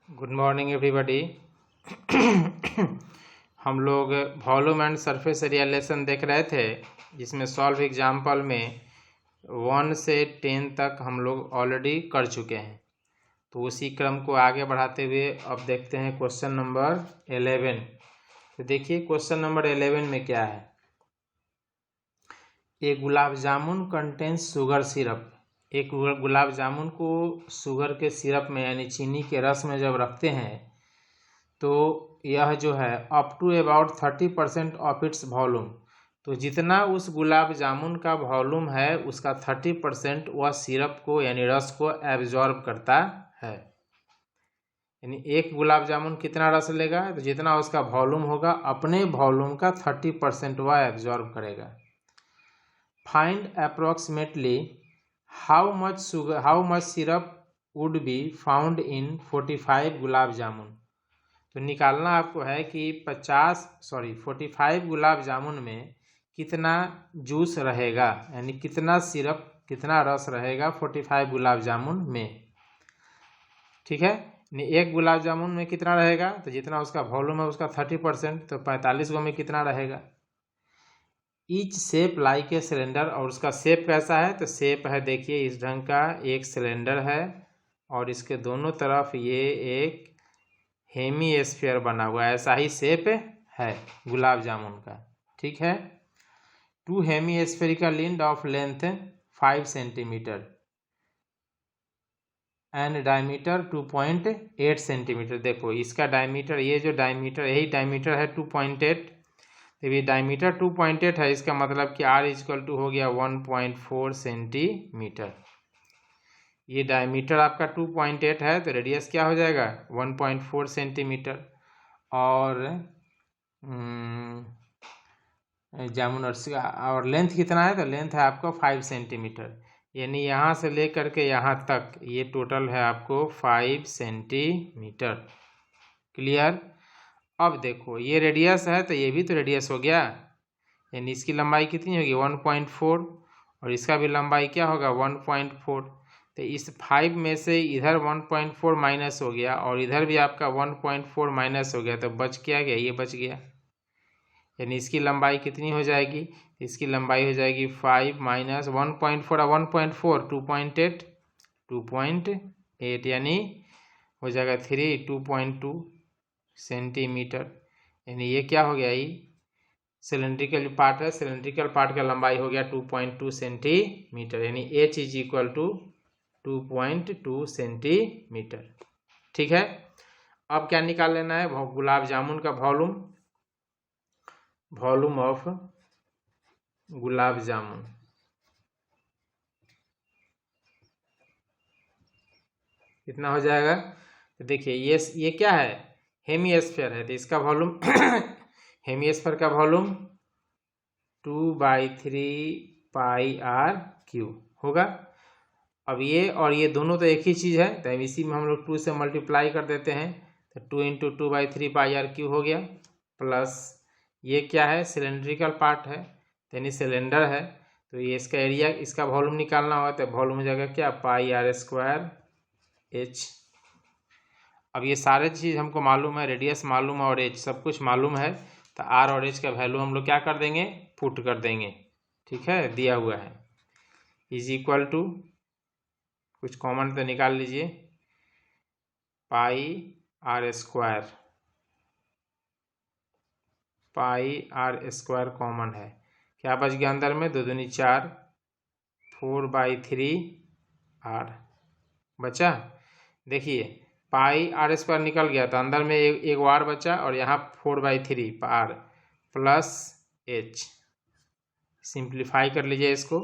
Good morning everybody. हम लोग volume and surface area lesson देख रहे थे, जिसमें सॉल्व एग्जाम्पल में 1 से 10 तक हम लोग ऑलरेडी कर चुके हैं। तो उसी क्रम को आगे बढ़ाते हुए अब देखते हैं क्वेश्चन नंबर 11। तो देखिए क्वेश्चन नंबर 11 में क्या है। एक gulab jamun contains sugar syrup. एक गुलाब जामुन को शुगर के सिरप में यानी चीनी के रस में जब रखते हैं तो यह जो है up to about 30% of its volume, तो जितना उस गुलाब जामुन का वॉल्यूम है उसका 30% वह सिरप को यानी रस को एब्जॉर्ब करता है। यानी एक गुलाब जामुन कितना रस लेगा, तो जितना उसका वॉल्यूम होगा अपने वॉल्यूम का 30% वह एब्जॉर्ब करेगा। Find approximately how much syrup would be found in 45 gulab jamun. तो निकालना आपको है कि 45 गुलाब जामुन में कितना जूस रहेगा, यानी कितना सिरप कितना रस रहेगा 45 गुलाब जामुन में। ठीक है, एक गुलाब जामुन में कितना रहेगा, तो जितना उसका वॉल्यूम है उसका 30%, तो 45 गो में कितना रहेगा। Each shape like a cylinder, और उसका शेप कैसा है, तो शेप है देखिए इस ढंग का, एक सिलेंडर है और इसके दोनों तरफ ये एक हेमी स्फीयर बना हुआ है, ऐसा ही शेप है गुलाब जामुन का। ठीक है, 2 hemispherical end of length 5 centimetre and diameter 2.8 centimetre. देखो इसका डायमीटर, ये जो डायमीटर यही डायमीटर है 2.8, तो ये डायमीटर 2.8 है, इसका मतलब कि R इक्वल टू हो गया 1.4 सेंटीमीटर। ये डायमीटर आपका 2.8 है तो रेडियस क्या हो जाएगा 1.4 सेंटीमीटर, और जामुन और लेंथ कितना है, तो लेंथ है आपका 5 सेंटीमीटर, यानी यहाँ से लेकर के यहाँ तक ये टोटल है आपको 5 सेंटीमीटर। क्लियर। अब देखो ये रेडियस है तो ये भी तो रेडियस हो गया, यानी इसकी लंबाई कितनी होगी 1.4 और इसका भी लंबाई क्या होगा 1.4। तो इस 5 में से इधर 1.4 माइनस हो गया और इधर भी आपका 1.4 माइनस हो गया, तो बच क्या गया, ये बच गया। यानी इसकी लंबाई कितनी हो जाएगी, इसकी लंबाई हो जाएगी 5 माइनस 1.4 और 1.4 2.8 यानी हो जाएगा 2.2 सेंटीमीटर। यानी ये क्या हो गया, ये सिलेंड्रिकल जो पार्ट है, सिलेंड्रिकल पार्ट का लंबाई हो गया 2.2 सेंटीमीटर, यानी H is equal to 2.2 centimetre. ठीक है, अब क्या निकाल लेना है, गुलाब जामुन का वॉल्यूम ऑफ गुलाब जामुन। कितना हो जाएगा, तो देखिए ये क्या है हेमीस्फीयर है, तो इसका वॉल्यूम हेमीस्फीयर का वॉल्यूम 2/3 पाई आर क्यू होगा। अब ये और ये दोनों तो एक ही चीज़ है, तो इसी में हम लोग 2 से मल्टीप्लाई कर देते हैं, तो 2 × 2/3 पाई आर क्यू हो गया, प्लस ये क्या है सिलेंड्रिकल पार्ट है, यानी सिलेंडर है, तो ये इसका एरिया, इसका वॉल्यूम निकालना होगा, तो वॉल्यूम हो जाएगा क्या पाई आर स्क्वायर H। अब ये सारे चीज़ हमको मालूम है, रेडियस मालूम है और H सब कुछ मालूम है, तो R और H का वैल्यू हम लोग क्या कर देंगे, पुट कर देंगे। ठीक है, दिया हुआ है इज इक्वल टू, कुछ कॉमन तो निकाल लीजिए, पाई आर स्क्वायर कॉमन है, क्या बच गया अंदर में 2 दूनी 4 4/3 R बचा। देखिए पाई आर स्क्वायर निकल गया तो अंदर में एक आर बचा और यहाँ 4/3 आर प्लस H। सिंप्लीफाई कर लीजिए इसको,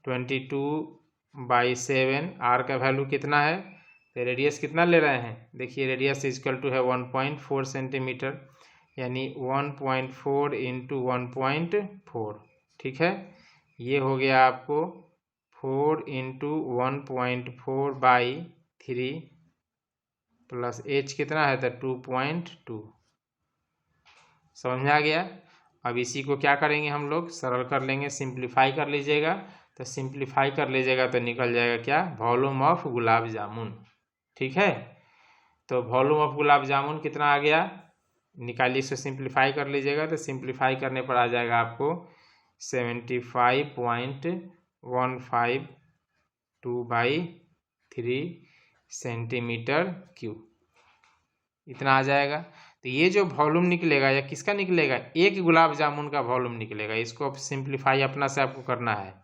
22/7 आर का वैल्यू कितना है, तो रेडियस कितना ले रहे हैं, देखिए रेडियस इक्वल टू है 1.4 सेंटीमीटर, यानी 1.4 × 1.4। ठीक है, ये हो गया आपको 4 × 1.4/3 प्लस H कितना है, तो 2.2। समझ में आ गया। अब इसी को क्या करेंगे हम लोग, सरल कर लेंगे, सिंप्लीफाई कर लीजिएगा, तो सिंप्लीफाई कर लीजिएगा तो निकल जाएगा क्या वॉल्यूम ऑफ गुलाब जामुन। ठीक है, तो वॉल्यूम ऑफ गुलाब जामुन कितना आ गया, निकालिए, इसको सिंप्लीफाई कर लीजिएगा। तो सिंप्लीफाई करने पर आ जाएगा आपको 75.152/3 सेंटीमीटर क्यूब, इतना आ जाएगा। तो ये जो वॉल्यूम निकलेगा या किसका निकलेगा, एक गुलाब जामुन का वॉल्यूम निकलेगा। इसको अब सिंप्लीफाई अपना से आपको करना है।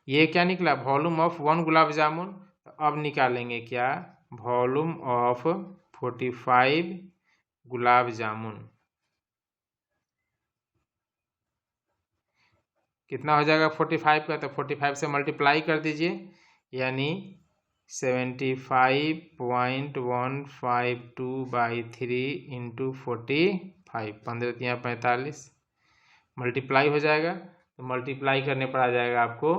ये क्या निकला, वॉल्यूम ऑफ 1 गुलाब जामुन। तो अब निकालेंगे क्या, वॉल्यूम ऑफ 45 गुलाब जामुन कितना हो जाएगा 45 का। तो 45 से मल्टीप्लाई कर दीजिए, यानी 75.152/3 इंटू 45, 15 × 45 मल्टीप्लाई हो जाएगा। तो मल्टीप्लाई करने पर आ जाएगा आपको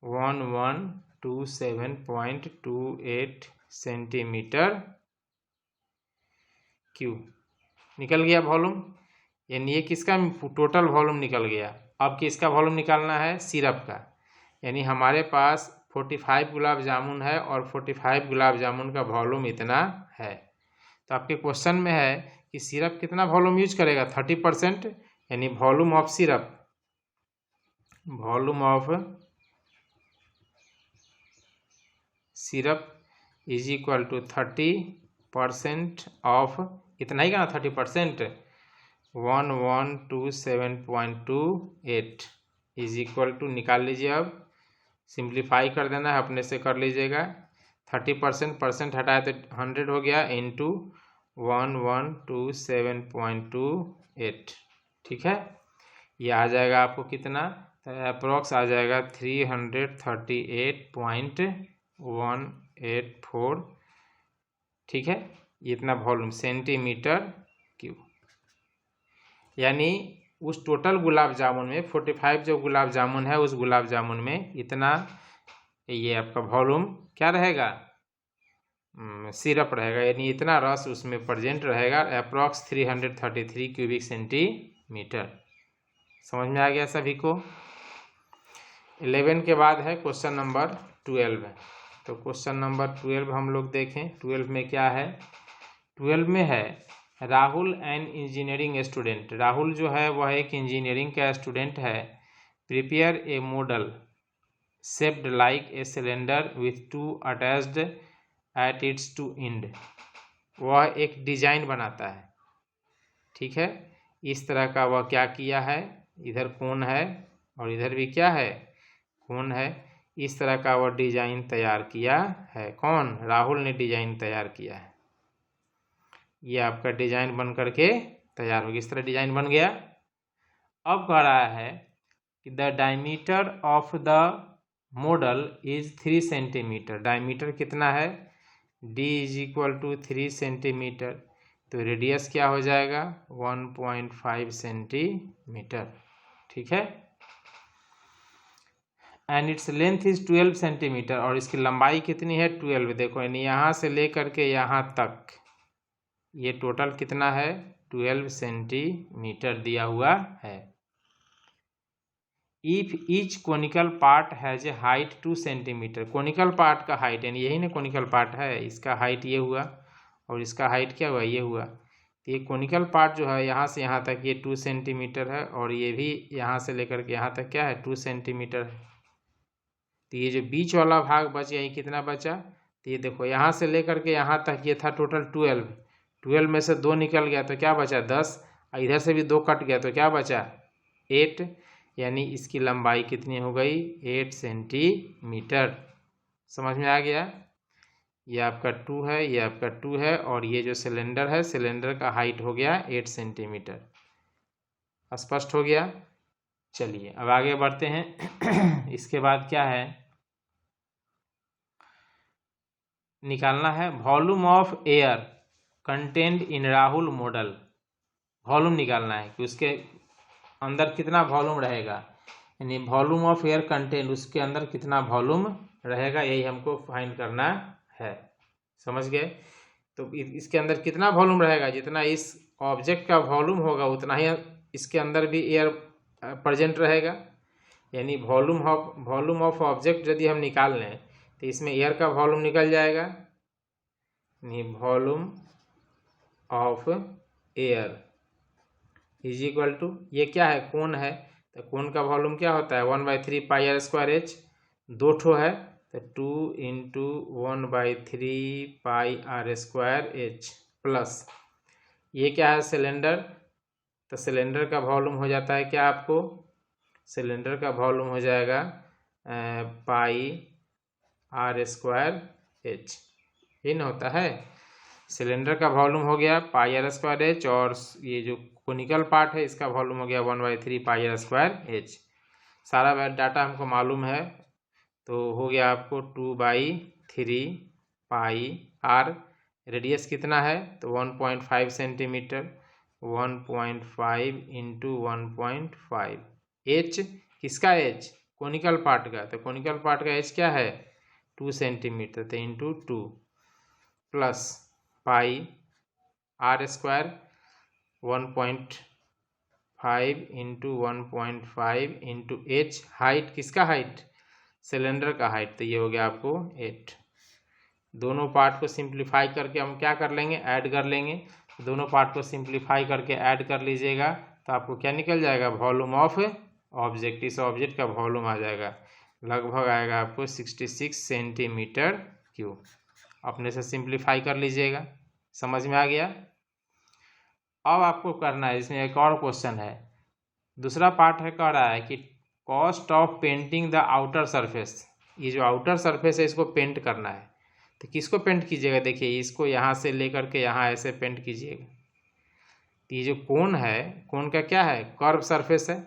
1127.28 सेंटीमीटर क्यूब निकल गया वॉल्यूम। यानी ये किसका टोटल वॉल्यूम निकल गया। अब किसका वॉल्यूम निकालना है, सिरप का। यानी हमारे पास 45 गुलाब जामुन है और 45 गुलाब जामुन का वॉल्यूम इतना है। तो आपके क्वेश्चन में है कि सिरप कितना वॉल्यूम यूज करेगा, 30%। यानी volume of syrup, volume of syrup is equal to 30% of, इतना ही का ना 30%, 1127.28 इज इक्वल टू, निकाल लीजिए। अब सिंप्लीफाई कर देना है, अपने से कर लीजिएगा। 30% परसेंट हटाए तो 100 हो गया, इंटू 1127.28, ठीक है। ये आ जाएगा आपको कितना, तो अप्रोक्स आ जाएगा 338.184, ठीक है। इतना वॉल्यूम सेंटीमीटर क्यूब। यानी उस टोटल गुलाब जामुन में 45 जो गुलाब जामुन है, उस गुलाब जामुन में इतना ये आपका वॉल्यूम क्या रहेगा, सिरप रहेगा। यानी इतना रस उसमें प्रेजेंट रहेगा, अप्रॉक्स 333 क्यूबिक सेंटीमीटर। समझ में आ गया सभी को। 11 के बाद है क्वेश्चन नंबर 12। तो क्वेश्चन नंबर 12 हम लोग देखें। 12 में क्या है, 12 में है Rahul an engineering student. Rahul जो है वह एक इंजीनियरिंग का स्टूडेंट है। Prepare a model shaped like a cylinder with 2 attached at its 2 and. वह एक डिजाइन बनाता है, ठीक है। इस तरह का वह क्या किया है, इधर कोण है और इधर भी क्या है, कोण है। इस तरह का वह डिजाइन तैयार किया है। कौन, राहुल ने डिजाइन तैयार किया है। ये आपका डिजाइन बन करके तैयार हो गया, इस तरह डिजाइन बन गया। अब कह रहा है कि the diameter of the model is 3 centimetre. Diameter कितना है, d is equal to 3 centimetre. तो रेडियस क्या हो जाएगा, 1.5 सेंटीमीटर, ठीक है। And its length is 12 centimetre. और इसकी लंबाई कितनी है, 12। देखो यानी यहाँ से लेकर के यहाँ तक ये टोटल कितना है, 12 सेंटीमीटर दिया हुआ है। If each conical part has a height 2 centimetre. Conical part का हाइट, यानी यही ना कोनिकल पार्ट है, इसका हाइट ये हुआ और इसका हाइट क्या हुआ, ये हुआ। तो ये कोनिकल पार्ट जो है यहाँ से यहाँ तक ये 2 सेंटीमीटर है और ये भी यहाँ से लेकर के यहाँ तक क्या है, 2 सेंटीमीटर है। तो ये जो बीच वाला भाग बच गया, ये कितना बचा, तो ये देखो यहाँ से लेकर के यहाँ तक ये था टोटल 12 में से 2 निकल गया तो क्या बचा, 10। इधर से भी 2 कट गया तो क्या बचा, 8। यानी इसकी लंबाई कितनी हो गई, 8 सेंटीमीटर। समझ में आ गया। ये आपका 2 है, ये आपका 2 है और ये जो सिलेंडर है, सिलेंडर का हाइट हो गया 8 सेंटीमीटर। स्पष्ट हो गया। चलिए अब आगे बढ़ते हैं। इसके बाद क्या है, निकालना है volume of air content in Rahul model. Volume निकालना है कि उसके अंदर कितना वॉल्यूम रहेगा, यानी वॉल्यूम ऑफ एयर कंटेंट, उसके अंदर कितना वॉल्यूम रहेगा, यही हमको फाइंड करना है। समझ गए। तो इसके अंदर कितना वॉल्यूम रहेगा, जितना इस ऑब्जेक्ट का वॉल्यूम होगा उतना ही इसके अंदर भी एयर प्रेजेंट रहेगा। यानी वॉल्यूम ऑफ ऑब्जेक्ट यदि हम निकाल लें तो इसमें एयर का वॉल्यूम निकल जाएगा। Volume of air is equal to, ये क्या है, कोन है, तो कोन का वॉल्यूम क्या होता है 1/3 पाई आर स्क्वायर एच, दो ठो है तो 2 into 1/3 pi are square h plus ये क्या है सिलेंडर, तो सिलेंडर का वॉल्यूम हो जाता है क्या आपको, सिलेंडर का वॉल्यूम हो जाएगा पाई आर स्क्वायर एच, ये ना होता है, सिलेंडर का वॉल्यूम हो गया पाई आर स्क्वायर एच और ये जो कोनिकल पार्ट है इसका वॉल्यूम हो गया 1/3 पाई आर स्क्वायर एच। सारा डाटा हमको मालूम है तो हो गया आपको 2/3 पाई आर, रेडियस कितना है तो 1.5 सेंटीमीटर, 1.5 इंटू 1.5, एच किसका एच, कोनिकल पार्ट का, तो कोनिकल पार्ट का एच क्या है 2 सेंटीमीटर, तो into 2 plus pi are square 1.5 into 1.5 into h, height किसका हाइट, सिलेंडर का हाइट, तो ये हो गया आपको 8। दोनों पार्ट को सिंप्लीफाई करके हम क्या कर लेंगे, ऐड कर लेंगे, दोनों पार्ट को सिंप्लीफाई करके ऐड कर लीजिएगा तो आपको क्या निकल जाएगा, वॉल्यूम ऑफ ऑब्जेक्ट, इस ऑब्जेक्ट का वॉल्यूम आ जाएगा, लगभग आएगा आपको 66 सेंटीमीटर क्यूब। अपने से सिंप्लीफाई कर लीजिएगा, समझ में आ गया। अब आपको करना है, इसमें एक और क्वेश्चन है, दूसरा पार्ट है, कह रहा है कि cost of painting the outer surface, ये जो आउटर सरफेस है इसको पेंट करना है, तो किसको पेंट कीजिएगा, देखिए इसको यहाँ से लेकर के यहाँ ऐसे पेंट कीजिएगा, ये जो कोन है, कोन का क्या है कर्व सरफेस है,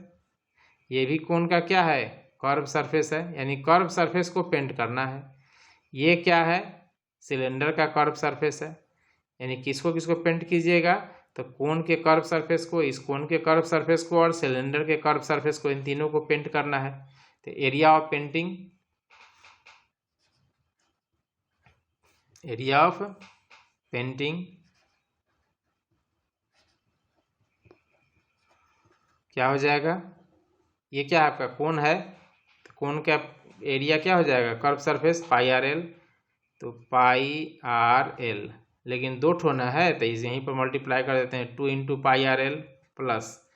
ये भी कोन का क्या है कर्व सरफेस है, यानी कर्व सरफेस को पेंट करना है। ये क्या है सिलेंडर का कर्व सरफेस है, यानी किसको किसको पेंट कीजिएगा, तो कोन के कर्व सरफेस को, इस कोन के कर्व सरफेस को और सिलेंडर के कर्व सरफेस को, इन तीनों को पेंट करना है। तो area of painting, area of painting क्या हो जाएगा, ये क्या है आपका कोन है, तो कोन का एरिया क्या हो जाएगा कर्व सरफेस पाई आर एल, तो पाई आर एल, लेकिन दो ठो ना है तो इसे यहीं पर मल्टीप्लाई कर देते हैं, 2 into pi R L plus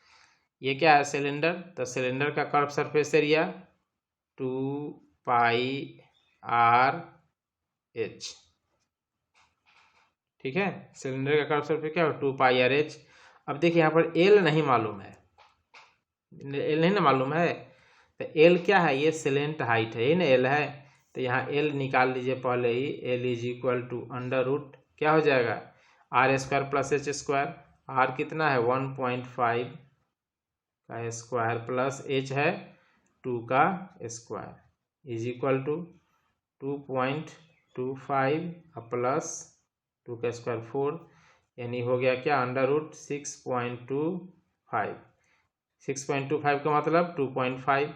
ये क्या है सिलेंडर, तो सिलेंडर का curve surface area 2 pi R H, ठीक है, सिलेंडर का कर्व सरफेस क्या है 2 पाई आर एच। अब देखिए यहाँ पर एल नहीं मालूम है, एल नहीं ना मालूम है, तो एल क्या है, ये सिलेंट हाइट है, ये ना एल है, तो यहाँ एल निकाल लीजिए पहले ही, L is equal to under root क्या हो जाएगा R square plus H square, R कितना है 1.5 का स्क्वायर प्लस एच है 2 का square is equal to 2.25 plus 2 का स्क्वायर 4, यानी हो गया क्या अंडर रूट 6.25, 6.25 का मतलब 2.5,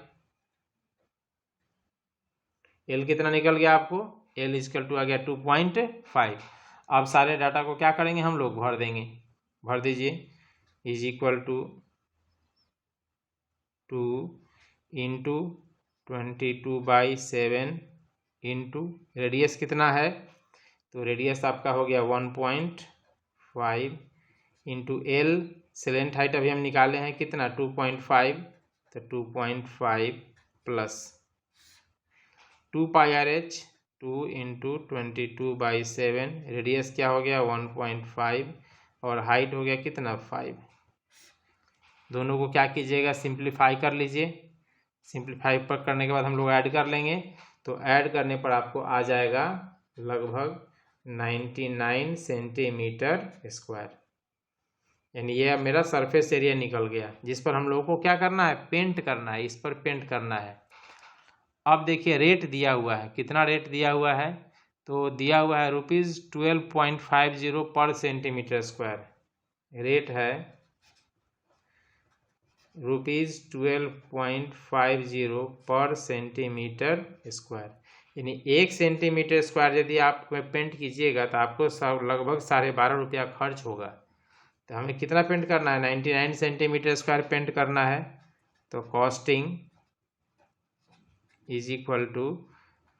एल कितना निकल गया आपको, एल इजकल टू आ गया 2.5। अब सारे डाटा को क्या करेंगे हम लोग भर देंगे, भर दीजिए, is equal to 2 into 22/7 into radius कितना है, तो रेडियस आपका हो गया 1.5 इंटू एल, सिलेंट हाइट अभी हम निकाले हैं कितना 2.5, तो 2.5 plus 2 pi R H, 2 into 22/7, radius क्या हो गया 1.5 और हाइट हो गया कितना 5। दोनों को क्या कीजिएगा सिंप्लीफाई कर लीजिए, सिंप्लीफाई पर करने के बाद हम लोग ऐड कर लेंगे, तो ऐड करने पर आपको आ जाएगा लगभग 99 सेंटीमीटर स्क्वायर, यानी ये मेरा सरफेस एरिया निकल गया, जिस पर हम लोगों को क्या करना है पेंट करना है, इस पर पेंट करना है। अब देखिए रेट दिया हुआ है, कितना रेट दिया हुआ है, तो दिया हुआ है ₹12.50 पर सेंटीमीटर स्क्वायर, रेट है ₹12.50 पर सेंटीमीटर स्क्वायर, यानी 1 सेंटीमीटर स्क्वायर यदि आप पेंट कीजिएगा तो आपको लगभग ₹12.5 खर्च होगा। तो हमें कितना पेंट करना है 99 सेंटीमीटर स्क्वायर पेंट करना है, तो costing is equal to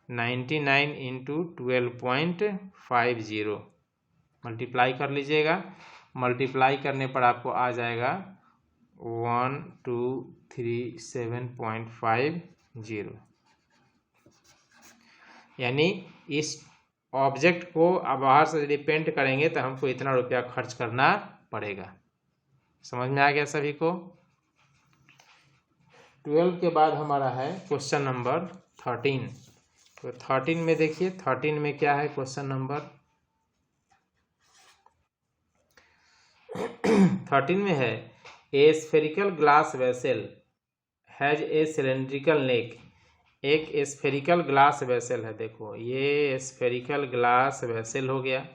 99 into 12.50, multiply कर लीजिएगा। मल्टीप्लाई करने पर आपको आ जाएगा 1237.50। यानी इस ऑब्जेक्ट को अब बाहर से यदि पेंट करेंगे तो हमको इतना रुपया खर्च करना पड़ेगा। समझ में आ गया सभी को? 12 के बाद हमारा है क्वेश्चन नंबर 13। तो 13 में देखिए, 13 में क्या है क्वेश्चन नंबर 13 में है a spherical glass vessel has a cylindrical neck. एक स्फेरिकल ग्लास वेसल है, देखो ये स्फेरिकल ग्लास वेसल हो गया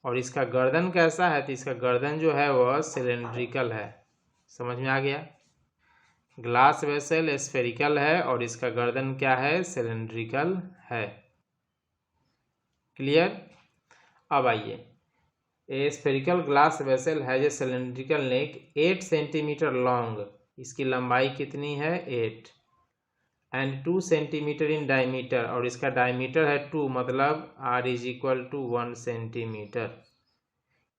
और इसका गर्दन कैसा है, तो इसका गर्दन जो है वह सिलेंड्रिकल है। समझ में आ गया? ग्लास वेसल स्फेरिकल है और इसका गर्दन क्या है, सिलेंड्रिकल है। क्लियर? अब आइए, ए spherical glass vessel has a cylindrical neck 8 centimetre long, इसकी लंबाई कितनी है 8, एंड 2 सेंटीमीटर इन डायमीटर, और इसका डायमीटर है 2, मतलब r is equal to 1 centimetre.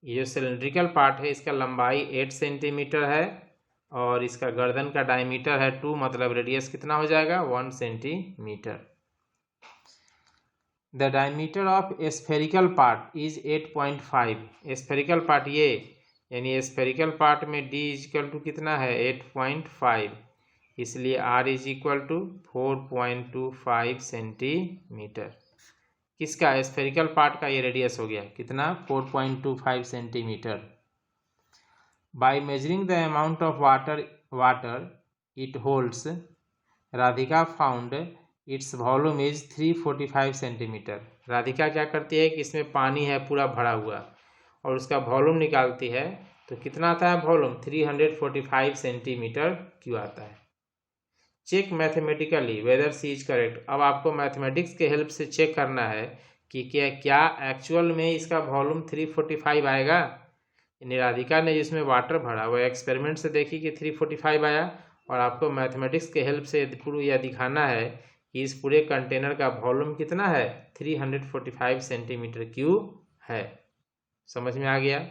ये जो सिलेंड्रिकल पार्ट है इसका लंबाई 8 सेंटीमीटर है और इसका गर्दन का डायमीटर है 2, मतलब रेडियस कितना हो जाएगा 1 centimetre. The diameter of spherical part is 8.5। Spherical part ये, यानी स्फेरिकल पार्ट में d इज इक्वल टू कितना है 8.5, इसलिए r is equal to 4.25 centimetre. किसका? स्फेरिकल पार्ट का ये रेडियस हो गया कितना 4.25 centimetre. By measuring the amount of water it holds, Radhika found its volume is 345 centimetre. Radhika क्या करती है कि इसमें पानी है पूरा भरा हुआ और उसका वॉल्यूम निकालती है, तो कितना आता है वॉल्यूम 345 सेंटीमीटर क्यों आता है। Check mathematically whether she is correct. अब आपको मैथमेटिक्स के हेल्प से चेक करना है कि क्या एक्चुअल में इसका वॉल्यूम 345 आएगा। राधिका ने जिसमें वाटर भरा वह एक्सपेरिमेंट से देखी कि 345 आया, और आपको मैथमेटिक्स के हेल्प से पूरा यह दिखाना है कि इस पूरे कंटेनर का वॉल्यूम कितना है 345 सेंटीमीटर क्यूब है। समझ में आ गया?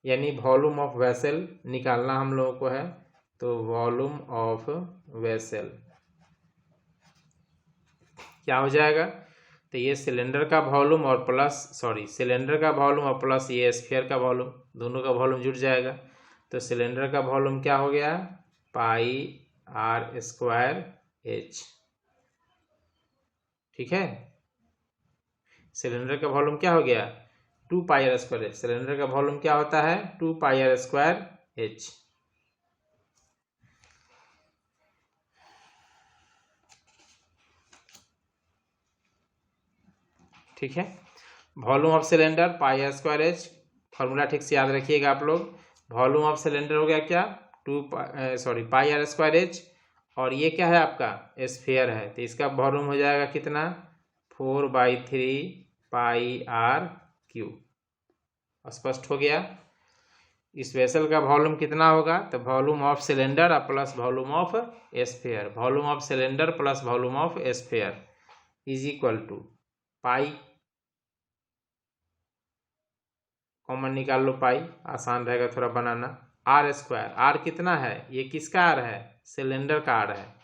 यानी वॉल्यूम ऑफ वेसल निकालना हम लोगों को है, तो वॉल्यूम ऑफ वेसल क्या हो जाएगा, तो ये सिलेंडर का वॉल्यूम और सिलेंडर का वॉल्यूम और प्लस ये स्फीयर का वॉल्यूम, दोनों का वॉल्यूम जुड़ जाएगा। तो सिलेंडर का वॉल्यूम क्या हो गया πr²h। ठीक है, सिलेंडर का वॉल्यूम क्या हो गया 2πr²h। सिलेंडर का वॉल्यूम क्या होता है 2πr²h। ठीक है, volume of cylinder πr²h, formula ठीक से याद रखिएगा आप लोग। वॉल्यूम ऑफ सिलेंडर हो गया क्या πr²h, और ये क्या है आपका स्फीयर है, तो इसका वॉल्यूम हो जाएगा कितना 4/3πr³। स्पष्ट हो गया? इस वेसल का वॉल्यूम कितना होगा, तो volume of cylinder plus volume of sphere, volume of cylinder plus volume of sphere is equal to pi, common निकाल लो, पाई आसान रहेगा थोड़ा बनाना, r²। r कितना है, ये किसका r है सिलेंडर का r है,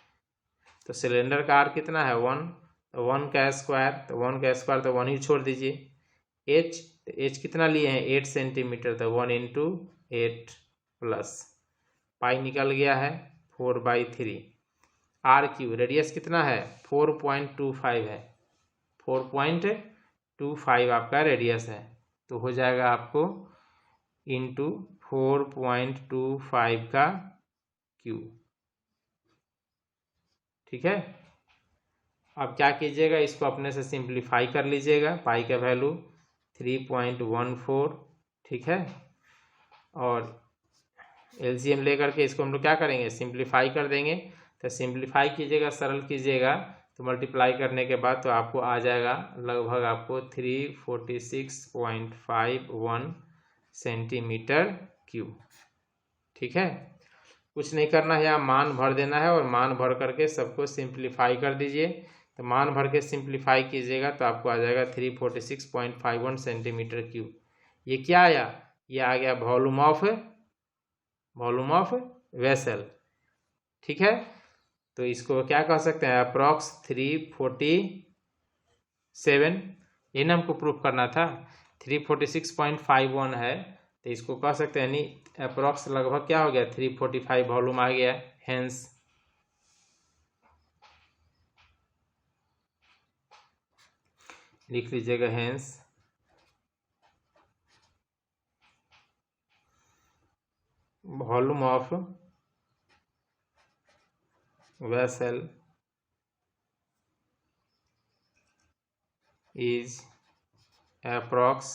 तो सिलेंडर का r कितना है 1, तो 1 का स्क्वायर, तो 1 का स्क्वायर तो 1 ही छोड़ दीजिए। h, तो h कितना लिए हैं 8 सेंटीमीटर, तो 1 × 8 प्लस पाई निकल गया है 4/3। r³ रेडियस कितना है 4.25 है, 4.25 आपका रेडियस है, तो हो जाएगा आपको इंटू 4.25 का क्यूब। ठीक है, अब क्या कीजिएगा, इसको अपने से सिंप्लीफाई कर लीजिएगा। पाई का वैल्यू 3.14। ठीक है, और एलसीएम लेकर के इसको हम लोग क्या करेंगे सिंप्लीफाई कर देंगे। तो सिंप्लीफाई कीजिएगा, सरल कीजिएगा, तो मल्टीप्लाई करने के बाद तो आपको आ जाएगा लगभग आपको 346.51 सेंटीमीटर क्यूब। ठीक है, कुछ नहीं करना है, यहाँ मान भर देना है और मान भर करके सबको सिंप्लीफाई कर दीजिए। तो मान भर के सिंप्लीफाई कीजिएगा तो आपको आ जाएगा 346.51 सेंटीमीटर क्यूब। ये क्या आया, ये आ गया वॉल्यूम ऑफ वेसल। ठीक है, तो इसको क्या कह सकते हैं, अप्रॉक्स 347, ये ना हमको प्रूफ करना था, 346.51 है, तो इसको कह सकते हैं यानी अप्रॉक्स लगभग क्या हो गया 345 वॉल्यूम आ गया। हेंस लिख लीजिएगा, hence volume of vessel is approx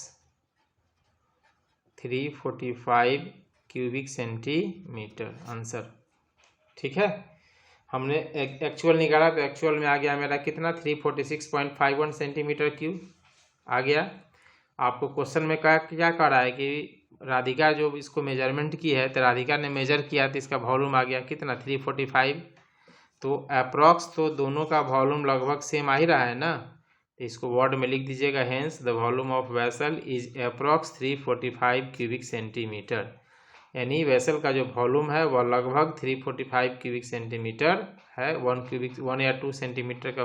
345 cubic centimetre answer. ठीक है, हमने एक्चुअल निकाला तो एक्चुअल में आ गया मेरा कितना 346.51 सेंटीमीटर क्यूब आ गया। आपको क्वेश्चन में क्या कह रहा है कि राधिका जो इसको मेजरमेंट की है, तो राधिका ने मेजर किया तो इसका वॉल्यूम आ गया कितना 345, तो अप्रॉक्स तो दोनों का वॉल्यूम लगभग सेम आ ही रहा है ना, तो इसको वर्ड में लिख दीजिएगा, hence the volume of vessel is approx 345 cubic centimetre, यानी वेसल का जो वॉल्यूम है वह लगभग 345 क्यूबिक सेंटीमीटर है। 1 या 2 सेंटीमीटर का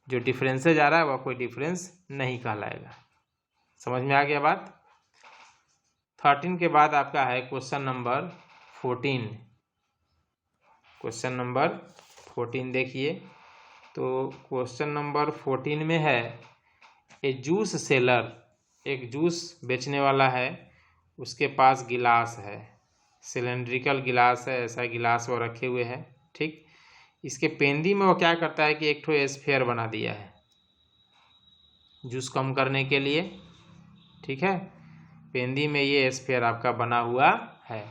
जो डिफरेंसेज आ रहा है वह कोई डिफरेंस नहीं कहलाएगा। समझ में आ गया बात। 13 के बाद आपका है क्वेश्चन नंबर 14। क्वेश्चन नंबर 14 देखिए, तो क्वेश्चन नंबर 14 में है, ए जूस सेलर, एक जूस बेचने वाला है, उसके पास गिलास है, सिलेंड्रिकल गिलास है, ऐसा गिलास वो रखे हुए है। ठीक, इसके पेंदी में वो क्या करता है कि एक ठो स्फीयर बना दिया है जूस कम करने के लिए। ठीक है, पेंदी में ये स्फीयर आपका बना हुआ है।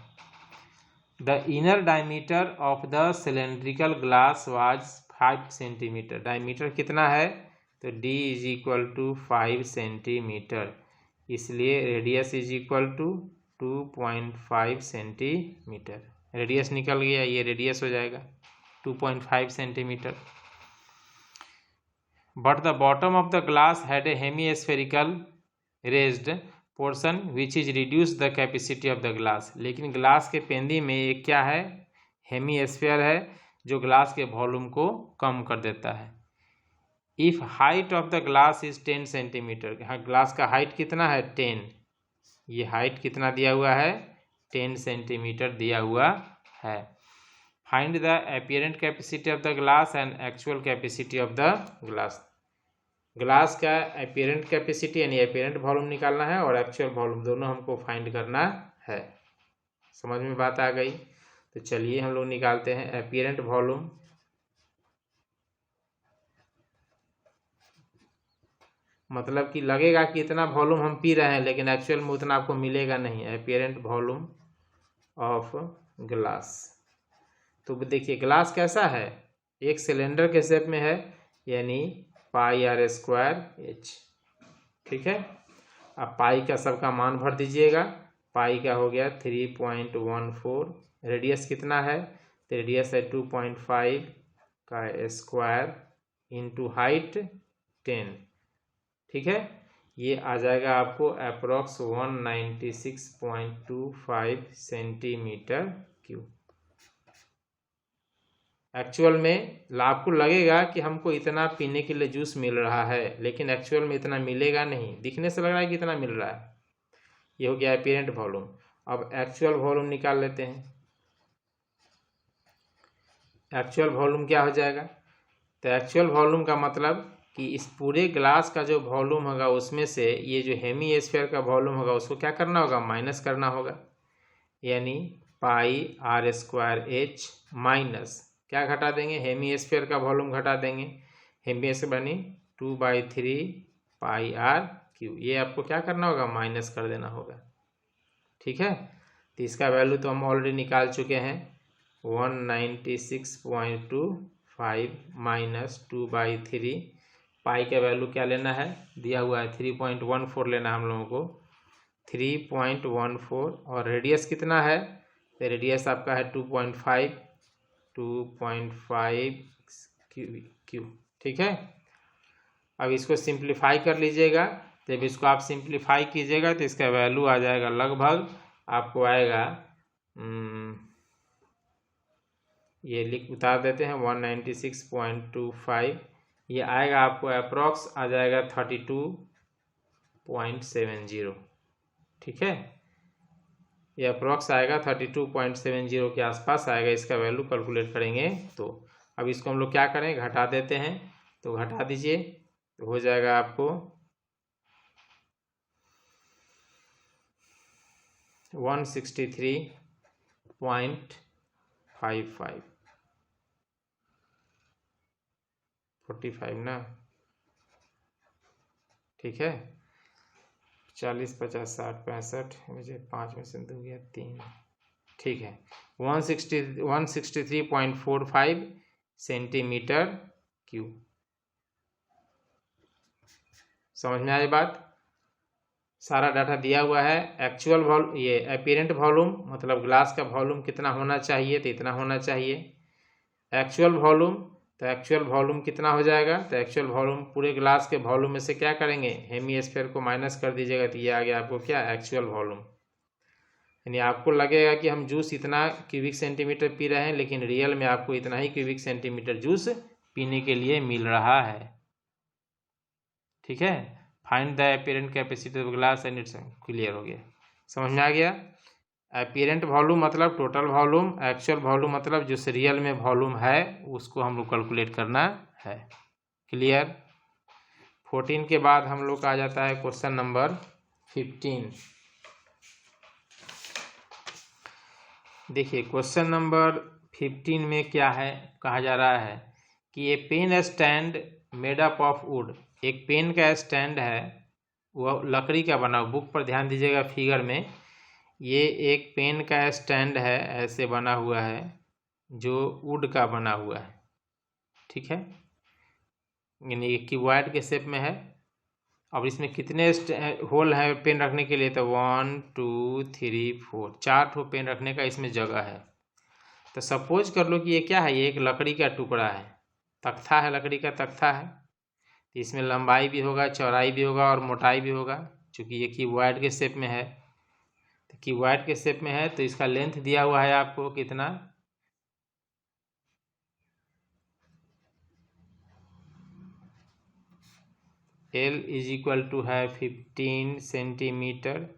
The inner diameter of the cylindrical glass was 5 centimetre. Diameter कितना है, तो d is equal to 5 centimetre, इसलिए radius is equal to 2.5 centimetre. Radius निकल गया, ये रेडियस हो जाएगा 2.5 centimetre. But the bottom of the glass had a hemispherical raised portion which is reduce the capacity of the glass. लेकिन glass के पेंदी में एक क्या है, हेमीस्फीयर है, जो ग्लास के वॉल्यूम को कम कर देता है। If height of the glass is 10 centimetre, हाँ ग्लास का हाइट कितना है 10, ये हाइट कितना दिया हुआ है 10 सेंटीमीटर दिया हुआ है। Find the apparent capacity of the glass and actual capacity of the glass. Glass का अपीरेंट कैपेसिटी यानी अपीरेंट वॉल्यूम निकालना है और एक्चुअल वॉल्यूम, दोनों हमको फाइंड करना है। समझ में बात आ गई, तो चलिए हम लोग निकालते हैं अपीरेंट वॉल्यूम। मतलब कि लगेगा कि इतना वॉल्यूम हम पी रहे हैं, लेकिन एक्चुअल में उतना आपको मिलेगा नहीं। अपीरेंट वॉल्यूम ऑफ ग्लास, तो देखिए ग्लास कैसा है, एक सिलेंडर के शेप में है, यानी πr²h। ठीक है, अब पाई का सबका मान भर दीजिएगा। पाई का हो गया 3.14, रेडियस कितना है, तो रेडियस है 2.5 का स्क्वायर इंटू हाइट 10। ठीक है, ये आ जाएगा आपको अप्रॉक्स 196.25 सेंटीमीटर क्यूब। एक्चुअल में आपको लगेगा कि हमको इतना पीने के लिए जूस मिल रहा है, लेकिन एक्चुअल में इतना मिलेगा नहीं, दिखने से लग रहा है कि इतना मिल रहा है। ये हो गया अपीरेंट वॉल्यूम। अब एक्चुअल वॉल्यूम निकाल लेते हैं। एक्चुअल वॉल्यूम क्या हो जाएगा, तो एक्चुअल वॉल्यूम का मतलब कि इस पूरे ग्लास का जो वॉल्यूम होगा उसमें से ये जो हेमीस्फीयर का वॉल्यूम होगा उसको क्या करना होगा, माइनस करना होगा, यानी πr² माइनस क्या घटा देंगे, हेमीस्फीयर का वॉल्यूम घटा देंगे। हेमीस्फीयर बनी 2/3 πr³, ये आपको क्या करना होगा, माइनस कर देना होगा। ठीक है, तो इसका वैल्यू तो हम ऑलरेडी निकाल चुके हैं, 196.25 माइनस 2/3, पाई का वैल्यू क्या लेना है, दिया हुआ है 3.14 लेना हम लोगों को, 3.14, और रेडियस कितना है, तो रेडियस आपका है 2.5 क्यू। ठीक है, अब इसको सिंप्लीफाई कर लीजिएगा, जब इसको आप सिंप्लीफाई कीजिएगा तो इसका वैल्यू आ जाएगा लगभग आपको आएगा, ये लिख उतार देते हैं 196.25, ये आएगा आपको अप्रॉक्स आ जाएगा 32.70। ठीक है, ये अप्रॉक्स आएगा 32.70 के आसपास आएगा, इसका वैल्यू कैलकुलेट करेंगे तो। अब इसको हम लोग क्या करें, घटा देते हैं, तो घटा दीजिए तो हो जाएगा आपको 163.55 45 ना, ठीक है। 40 50 60 65, मुझे 5 में से 2 गया 3, ठीक है। 163.45 सेंटीमीटर क्यूब। समझ में आई बात? सारा डाटा दिया हुआ है। एक्चुअल वॉल्यूम, ये अपीरेंट वॉल्यूम मतलब ग्लास का वॉल्यूम कितना होना चाहिए, तो इतना होना चाहिए। एक्चुअल वॉल्यूम, तो एक्चुअल वॉल्यूम कितना हो जाएगा, तो एक्चुअल वॉल्यूम पूरे ग्लास के वॉल्यूम में से क्या करेंगे, हेमीस्फीयर को माइनस कर दीजिएगा, तो ये आ गया आपको क्या, एक्चुअल वॉल्यूम। यानी आपको लगेगा कि हम जूस इतना क्यूबिक सेंटीमीटर पी रहे हैं, लेकिन रियल में आपको इतना ही क्यूबिक सेंटीमीटर जूस पीने के लिए मिल रहा है। ठीक है, find the apparent capacity of glass and it's, clear हो गया, समझ में आ गया। अपीरेंट वॉल्यूम मतलब टोटल वॉल्यूम, एक्चुअल वॉल्यूम मतलब जो रियल में वॉल्यूम है उसको हम लोग कैलकुलेट करना है। क्लियर। 14 के बाद हम लोग का आ जाता है क्वेश्चन नंबर 15। देखिए क्वेश्चन नंबर 15 में क्या है, कहा जा रहा है कि ये pen stand made up of wood, एक पेन का स्टैंड है वो लकड़ी का बना, बुक पर ध्यान दीजिएगा फिगर में, ये एक पेन का स्टैंड है ऐसे बना हुआ है जो वुड का बना हुआ है। ठीक है, यानी क्यूबॉइड के शेप में है। अब इसमें कितने होल है पेन रखने के लिए, तो 1 2 3 4, 4 ठो पेन रखने का इसमें जगह है। तो सपोज कर लो कि ये क्या है, ये एक लकड़ी का टुकड़ा है, तख्ता है, लकड़ी का तख्ता है। तो इसमें लंबाई भी होगा, चौड़ाई भी होगा और मोटाई भी होगा, क्योंकि ये क्यूबॉइड के शेप में है। तो क्यूबॉइड के शेप में है तो इसका लेंथ दिया हुआ है आपको कितना, L इज इक्वल टू है 15 centimetre,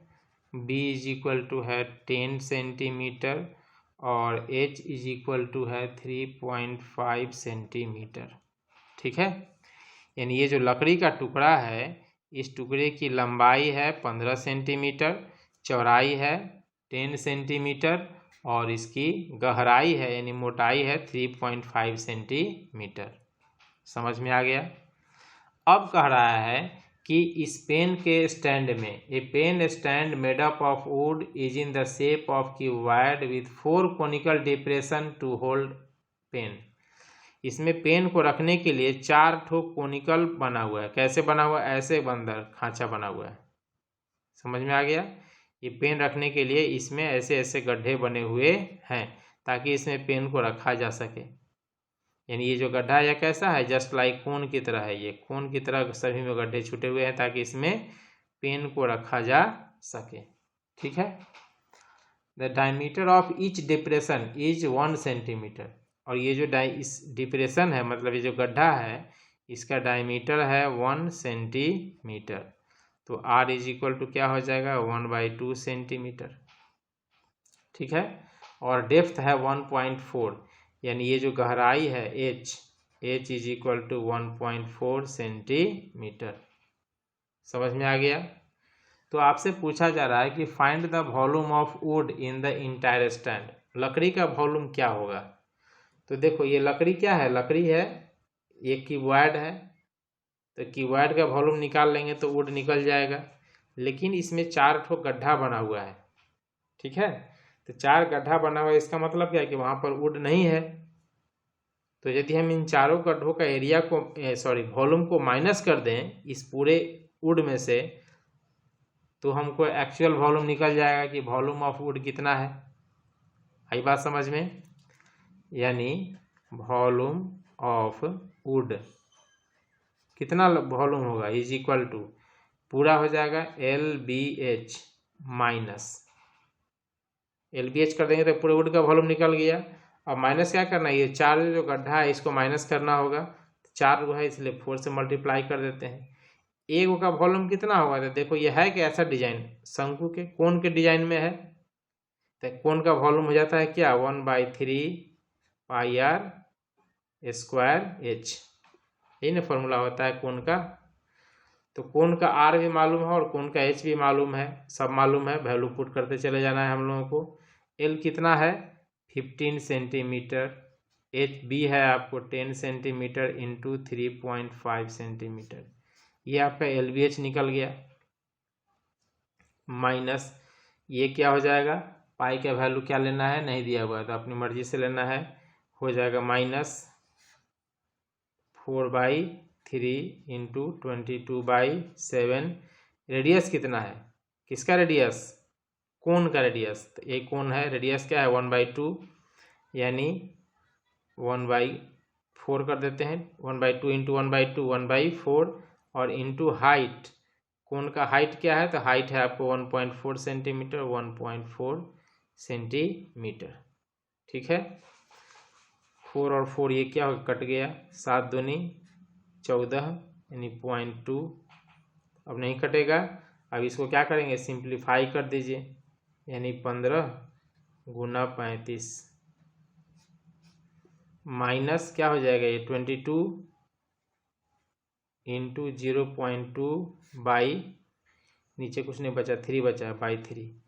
B is equal to है 10 सेंटीमीटर और H इज इक्वल टू है 3.5 सेंटीमीटर। ठीक है, यानी ये जो लकड़ी का टुकड़ा है, इस टुकड़े की लंबाई है 15 सेंटीमीटर, चौड़ाई है 10 सेंटीमीटर और इसकी गहराई है यानी मोटाई है 3.5 सेंटीमीटर। समझ में आ गया। अब कह रहा है कि इस पेन के स्टैंड में, a pen stand made up of wood is in the shape of cuboid with 4 conical depression to hold pen. इसमें पेन को रखने के लिए 4 ठो कोनिकल बना हुआ है। कैसे बना हुआ है, ऐसे बंदर खांचा बना हुआ है। समझ में आ गया। ये पेन रखने के लिए इसमें ऐसे ऐसे गड्ढे बने हुए हैं ताकि इसमें पेन को रखा जा सके। यानी ये जो गड्ढा है कैसा है, जस्ट लाइक कोन की तरह है, ये कोन की तरह सभी में गड्ढे छूटे हुए हैं ताकि इसमें पेन को रखा जा सके। ठीक है, the diameter of each depression is 1 centimetre. और ये जो इस डिप्रेशन है मतलब ये जो गड्ढा है इसका डायमीटर है 1 सेंटीमीटर। तो R इज इक्वल टू क्या हो जाएगा, 1/2 सेंटीमीटर। ठीक है, और डेप्थ है 1.4, यानी ये जो गहराई है H is equal to 1.4 centimetre. समझ में आ गया। तो आपसे पूछा जा रहा है कि find the volume of would in the entire stand. लकड़ी का वॉल्यूम क्या होगा। तो देखो ये लकड़ी क्या है, लकड़ी है, ये क्यूबॉइड है, तो क्यूबॉइड का वॉल्यूम निकाल लेंगे तो वुड निकल जाएगा। लेकिन इसमें 4 ठो गड्ढा बना हुआ है। ठीक है, तो 4 गड्ढा बना हुआ है, इसका मतलब क्या है कि वहाँ पर वुड नहीं है। तो यदि हम इन चारों गड्ढों का एरिया को वॉल्यूम को माइनस कर दें इस पूरे वुड में से, तो हमको एक्चुअल वॉल्यूम निकल जाएगा कि वॉल्यूम ऑफ वुड कितना है। आई बात समझ में। यानी वॉल्यूम ऑफ वुड कितना वॉल्यूम होगा, इज इक्वल टू पूरा हो जाएगा LBH माइनस, LBH कर देंगे तो पूरे वुड का वॉल्यूम निकल गया। अब माइनस क्या करना है, ये 4 जो गड्ढा है इसको माइनस करना होगा, 4 वो है इसलिए 4 से मल्टीप्लाई कर देते हैं। एक का वॉल्यूम कितना होगा, तो देखो ये है कि ऐसा डिजाइन शंकु के कोण के डिजाइन में है, तो कोण का वॉल्यूम हो जाता है क्या 1/3 पाई आर स्क्वायर एच, यही ना फॉर्मूला होता है कोण का। तो कोण का आर भी मालूम है और कोण का एच भी मालूम है, सब मालूम है, वैल्यू पुट करते चले जाना है हम लोगों को। एल कितना है 15 सेंटीमीटर, एच बी है आपको 10 सेंटीमीटर इंटू 3.5 सेंटीमीटर, ये आपका LBH निकल गया। माइनस ये क्या हो जाएगा, पाई का वैल्यू क्या लेना है नहीं दिया हुआ है तो अपनी मर्जी से लेना है, हो जाएगा -4/3 इंटू 22/7। रेडियस कितना है, किसका रेडियस, कोण का रेडियस, तो एक कोण है, रेडियस क्या है 1/2 यानी 1/4 कर देते हैं, 1/2 इंटू 1/2 1/4 और इंटू हाइट, कोण का हाइट क्या है, तो हाइट है आपको 1.4 सेंटीमीटर, 1.4 सेंटीमीटर, ठीक है। 4 और 4 ये क्या हो कट गया, 7 दूनी 14 यानी 0.2, अब नहीं कटेगा। अब इसको क्या करेंगे सिंप्लीफाई कर दीजिए, यानी 15 गुना 35 माइनस क्या हो जाएगा ये 22 इंटू 0.2 बाई, नीचे कुछ नहीं बचा 3 बचा है /3।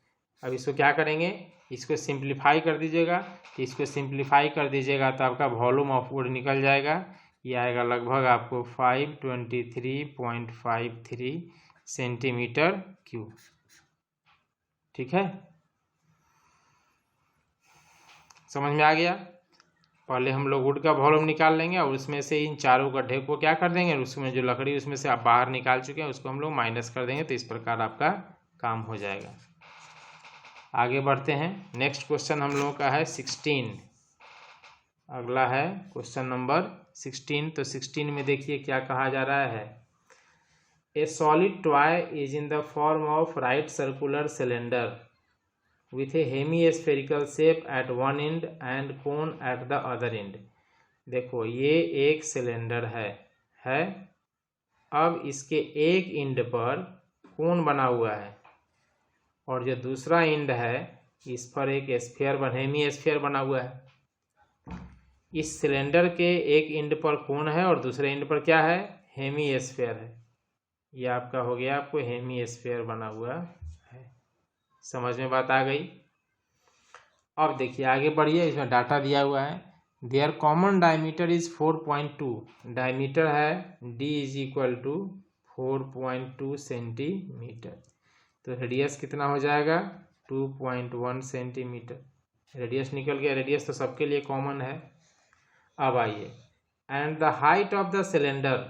अब इसको क्या करेंगे, इसको सिंप्लीफाई कर दीजिएगा, तो इसको सिंप्लीफाई कर दीजिएगा तो आपका वॉल्यूम ऑफ वुड निकल जाएगा, ये आएगा लगभग आपको 523.53 सेंटीमीटर क्यूब, ठीक है, समझ में आ गया। पहले हम लोग वुड का वॉल्यूम निकाल लेंगे और उसमें से इन चारों गड्ढे को क्या कर देंगे, उसमें जो लकड़ी उसमें से आप बाहर निकाल चुके हैं उसको हम लोग माइनस कर देंगे, तो इस प्रकार आपका काम हो जाएगा। आगे बढ़ते हैं, नेक्स्ट क्वेश्चन हम लोगों का है 16, अगला है क्वेश्चन नंबर 16। तो 16 में देखिए क्या कहा जा रहा है, ए solid toy is in the form of right circular cylinder with a hemispherical shape at one end and cone at the other end। देखो ये एक सिलेंडर है, अब इसके एक एंड पर कोन बना हुआ है और जो दूसरा एंड है इस पर एक हेमी स्फीयर बना हुआ है। इस सिलेंडर के एक एंड पर कोन है और दूसरे एंड पर क्या है हेमी स्फीयर है, ये आपका हो गया, आपको हेमी स्फीयर बना हुआ है, समझ में बात आ गई। अब देखिए आगे बढ़िए, इसमें डाटा दिया हुआ है, their common diameter is 4.2, diameter है D is equal to 4.2 centimetre, तो रेडियस कितना हो जाएगा 2.1 सेंटीमीटर, रेडियस निकल गया, रेडियस तो सबके लिए कॉमन है। अब आइए, and the height of the cylinder,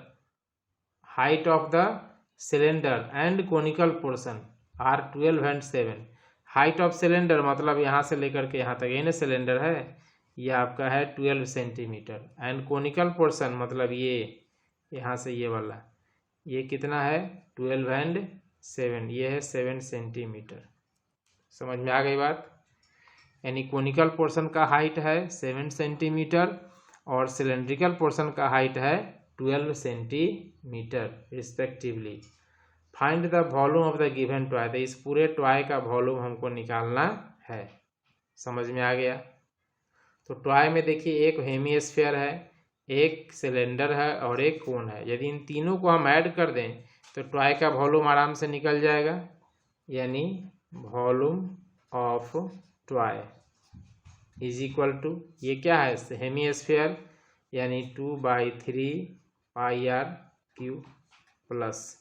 height of the cylinder and conical portion are 12 and 7। Height of cylinder मतलब यहाँ से लेकर के यहाँ तक ये ना सिलेंडर है, ये आपका है 12 सेंटीमीटर, एंड कोनिकल पोर्शन मतलब ये यहाँ से ये वाला, ये कितना है 12 and 7, ये है 7 सेंटीमीटर, समझ में आ गई बात। यानी कोनिकल पोर्शन का हाइट है 7 सेंटीमीटर और सिलेंड्रिकल पोर्शन का हाइट है 12 centimetre respectively. Find the volume of the given toy, तो इस पूरे टॉय का वॉल्यूम हमको निकालना है, समझ में आ गया। तो टॉय में देखिए एक हेमी स्फीयर है, एक सिलेंडर है और एक कोन है, यदि इन तीनों को हम ऐड कर दें तो टॉय का वॉल्यूम आराम से निकल जाएगा, यानी volume of toy is equal to, ये क्या है हेमी स्फीयर यानी 2/3 पाई आर क्यूब प्लस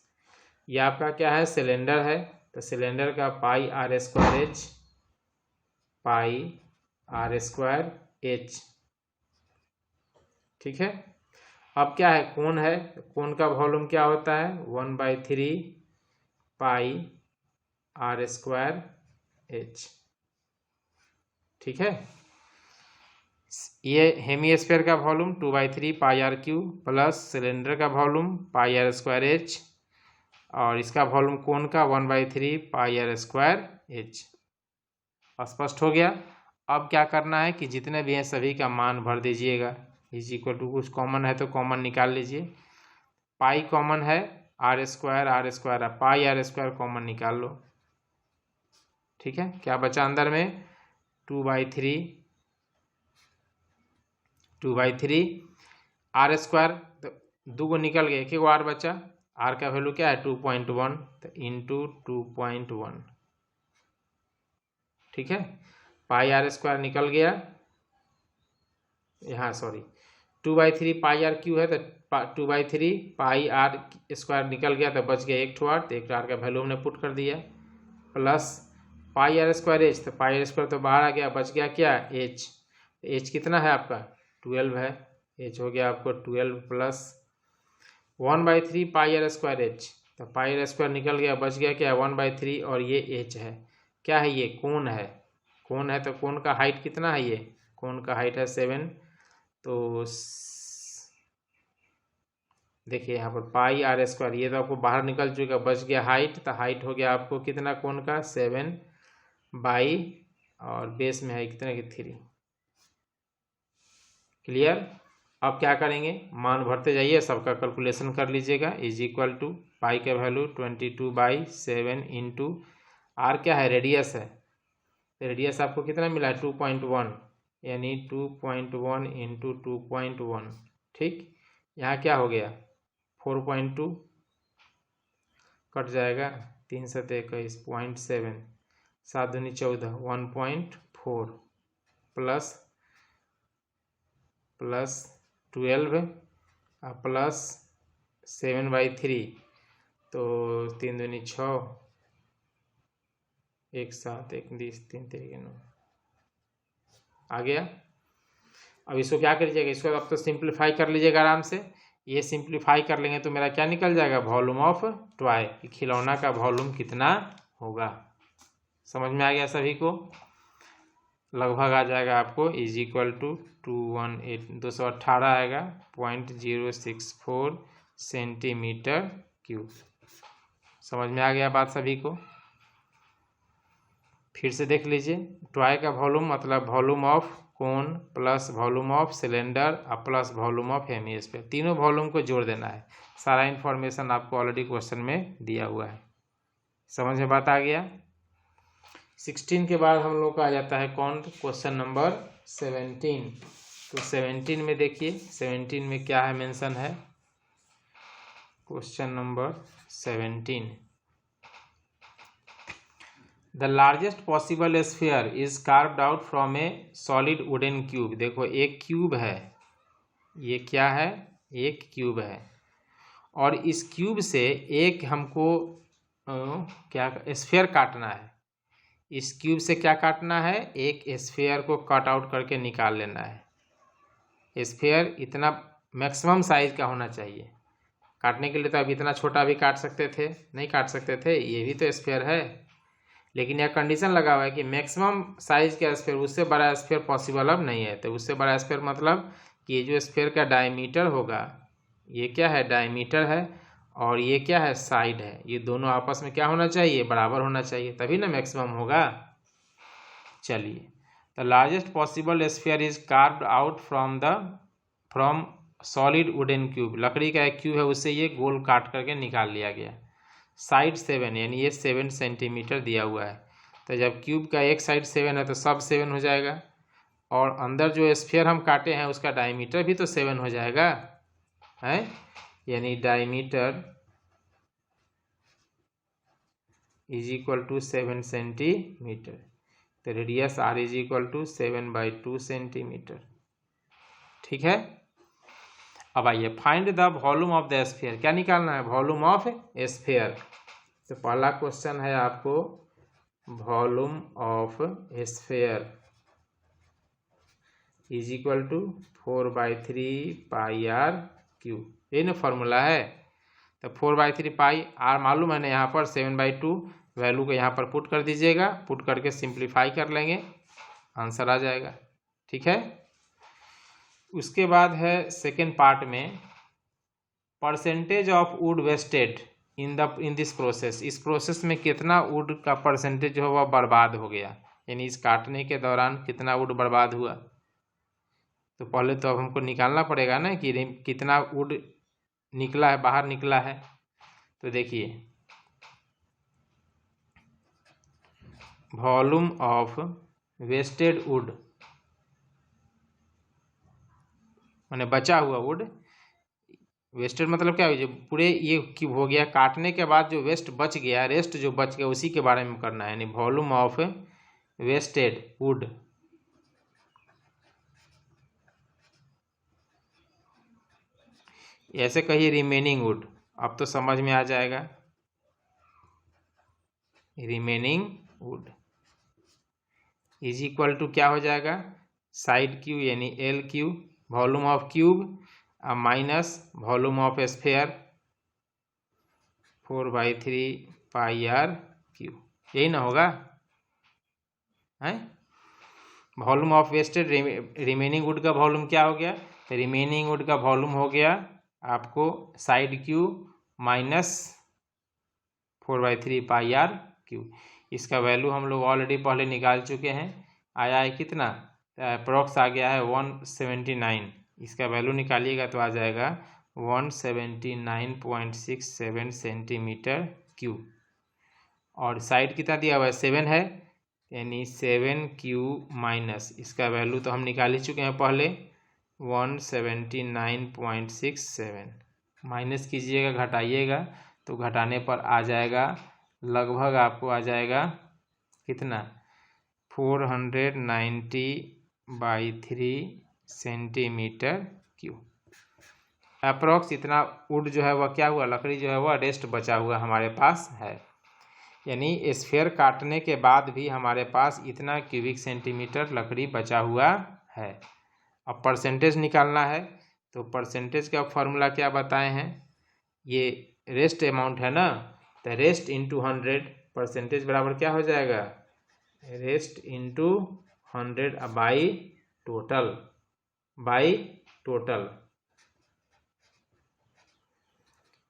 ये आपका क्या है सिलेंडर है, तो सिलेंडर का पाई आर स्क्वायर एच, ठीक है। अब क्या है कोन है, कोन का वॉल्यूम क्या होता है 1/3 पाई आर स्क्वायर एच, ठीक है। ये हेमी स्फीयर का volume 2/3 pi are cube plus cylinder का volume pi are square H. और इसका वॉल्यूम कोन का 1/3 पाई आर स्क्वायर एच। स्पष्ट हो गया। अब क्या करना है कि जितने भी हैं सभी का मान भर दीजिएगा। इज इक्वल टू कुछ कॉमन है तो कॉमन निकाल लीजिए। पाई कॉमन है, r square pi are square common निकाल लो। ठीक है, क्या बचा अंदर में 2/3 आर स्क्वायर, दो को निकल गया, एक आर बचा। आर का वैल्यू क्या है 2.1, तो इंटू 2.1। ठीक है, पाई आर स्क्वायर निकल गया यहाँ, सॉरी 2/3 पाई आर क्यू है तो 2/3 पाई आर स्क्वायर निकल गया तो बच गया एक ठो आर, तो एक आर का वैल्यू हमने पुट कर दिया, plus pi are square h, तो पाई आर स्क्वायर तो बाहर आ गया, बच गया क्या एच। एच कितना है आपका 12 है, एच हो गया आपको 12 plus 1/3 pi are square h, तो पाई आर स्क्वायर निकल गया, बच गया क्या 1/3 और ये एच है। क्या है ये कोण है, कोण है तो कोण का हाइट कितना है, ये कोण का हाइट है 7। तो देखिए यहाँ पर पाई आर स्क्वायर, ये तो आपको बाहर निकल चुका, बच गया हाइट, तो हाइट हो गया आपको कितना कोण का 7 बाई, और बेस में है कितना कि 3। क्लियर। अब क्या करेंगे, मान भरते जाइए, सबका कैलकुलेशन कर लीजिएगा। इज इक्वल टू पाई का वैल्यू 22/7 इंटू आर क्या है रेडियस है, रेडियस आपको कितना मिला है 2.1, यानी 2.1 इंटू 2.1। ठीक, यहाँ क्या हो गया 4.2 कट जाएगा, 3 7 21 0.7, 7 दूनी 14, 1.4 प्लस 12 प्लस 7/3, तो 3 दूनी 6, 1 7 1 3 3 9 आ गया। अब इसको क्या करिएगा, इसको अब तो सिंप्लीफाई कर लीजिएगा आराम से। ये सिंप्लीफाई कर लेंगे तो मेरा क्या निकल जाएगा वॉल्यूम ऑफ टॉय, खिलौना का वॉल्यूम कितना होगा। समझ में आ गया सभी को, लगभग आ जाएगा आपको इज इक्वल टू 218 आएगा 0.064 सेंटीमीटर क्यूब। समझ में आ गया बात सभी को। फिर से देख लीजिए, टॉय का वॉल्यूम मतलब volume of cone plus volume of cylinder plus volume of hemisphere, तीनों वॉल्यूम को जोड़ देना है। सारा इन्फॉर्मेशन आपको ऑलरेडी क्वेश्चन में दिया हुआ है। समझ में बात आ गया। 16 के बाद हम लोग का आ जाता है कौन, क्वेश्चन नंबर 17। तो 17 में देखिए, 17 में क्या है मेंशन है, question number 17, the largest possible sphere is carved out from A solid wooden cube. देखो एक क्यूब है, ये क्या है एक क्यूब है, और इस क्यूब से एक हमको क्या स्फीयर काटना है। इस क्यूब से क्या काटना है, एक स्फीयर को कट आउट करके निकाल लेना है। स्फीयर इतना मैक्सिमम साइज का होना चाहिए। काटने के लिए तो अब इतना छोटा भी काट सकते थे, नहीं काट सकते थे, ये भी तो स्फीयर है, लेकिन यह कंडीशन लगा हुआ है कि मैक्सिमम साइज का स्फीयर, उससे बड़ा स्फीयर पॉसिबल अब नहीं है। तो उससे बड़ा स्फीयर मतलब कि ये जो स्फीयर का डायमीटर होगा, ये क्या है डायमीटर है, और ये क्या है साइड है, ये दोनों आपस में क्या होना चाहिए बराबर होना चाहिए, तभी ना मैक्सिमम होगा। चलिए, the largest possible sphere is carved out from solid wooden cube, लकड़ी का एक क्यूब है, उससे ये गोल काट करके निकाल लिया गया। साइड 7 यानी ये 7 सेंटीमीटर दिया हुआ है, तो जब क्यूब का एक साइड 7 है तो सब 7 हो जाएगा, और अंदर जो स्फीयर हम काटे हैं उसका डायमीटर भी तो 7 हो जाएगा है, यानी diameter is equal to 7 centimetre, तो radius R is equal to 7/2 centimetre. ठीक है, अब आइए find the volume of the sphere, क्या निकालना है वॉल्यूम ऑफ स्फीयर। तो पहला क्वेश्चन है आपको volume of sphere is equal to 4/3 pi are cube, ये ना फॉर्मूला है। तो 4/3 पाई आर मालूम है ना, यहाँ पर 7/2 वैल्यू को यहाँ पर पुट कर दीजिएगा, पुट करके सिंप्लीफाई कर लेंगे, आंसर आ जाएगा। ठीक है, उसके बाद है सेकेंड पार्ट में percentage of wood wasted in this process, इस प्रोसेस में कितना वुड का परसेंटेज जो है वह बर्बाद हो गया, यानी इस काटने के दौरान कितना वुड बर्बाद हुआ। तो पहले तो अब हमको निकालना पड़ेगा ना कि कितना वुड निकला है, बाहर निकला है। तो देखिए वॉल्यूम ऑफ वेस्टेड वुड माने बचा हुआ वुड, वेस्टेड मतलब क्या हुआ, जो पूरे ये क्यूब हो गया, काटने के बाद जो वेस्ट बच गया, रेस्ट जो बच गया, उसी के बारे में करना है, यानी वॉल्यूम ऑफ वेस्टेड वुड ऐसे कहिए रिमेनिंग वुड, अब तो समझ में आ जाएगा। Remaining wood is equal to क्या हो जाएगा, साइड क्यू यानी l cube, volume of cube minus volume of sphere 4/3 pi r cube, यही ना होगा है। Volume of wasted, remaining wood का वॉल्यूम क्या हो गया, तो रिमेनिंग वुड का वॉल्यूम हो गया आपको side cube minus 4/3 pi r cube. इसका वैल्यू हम लोग ऑलरेडी पहले निकाल चुके हैं, आया है कितना, अप्रॉक्स आ गया है 179। इसका वैल्यू निकालिएगा तो आ जाएगा 179.67 सेंटीमीटर क्यूब, और साइड कितना दिया हुआ है 7 है, यानी 7Q माइनस, इसका वैल्यू तो हम निकाल ही चुके हैं पहले 179.67, माइनस कीजिएगा घटाइएगा तो घटाने पर आ जाएगा लगभग आपको आ जाएगा कितना 490/3 सेंटीमीटर क्यूब। अप्रॉक्स इतना वुड जो है वह क्या हुआ, लकड़ी जो है वह रेस्ट बचा हुआ हमारे पास है, यानी स्फेयर काटने के बाद भी हमारे पास इतना क्यूबिक सेंटीमीटर लकड़ी बचा हुआ है। अब परसेंटेज निकालना है, तो परसेंटेज का फॉर्मूला क्या बताए हैं, ये रेस्ट अमाउंट है ना, तो रेस्ट इंटू 100, परसेंटेज बराबर क्या हो जाएगा, rest into 100 by total.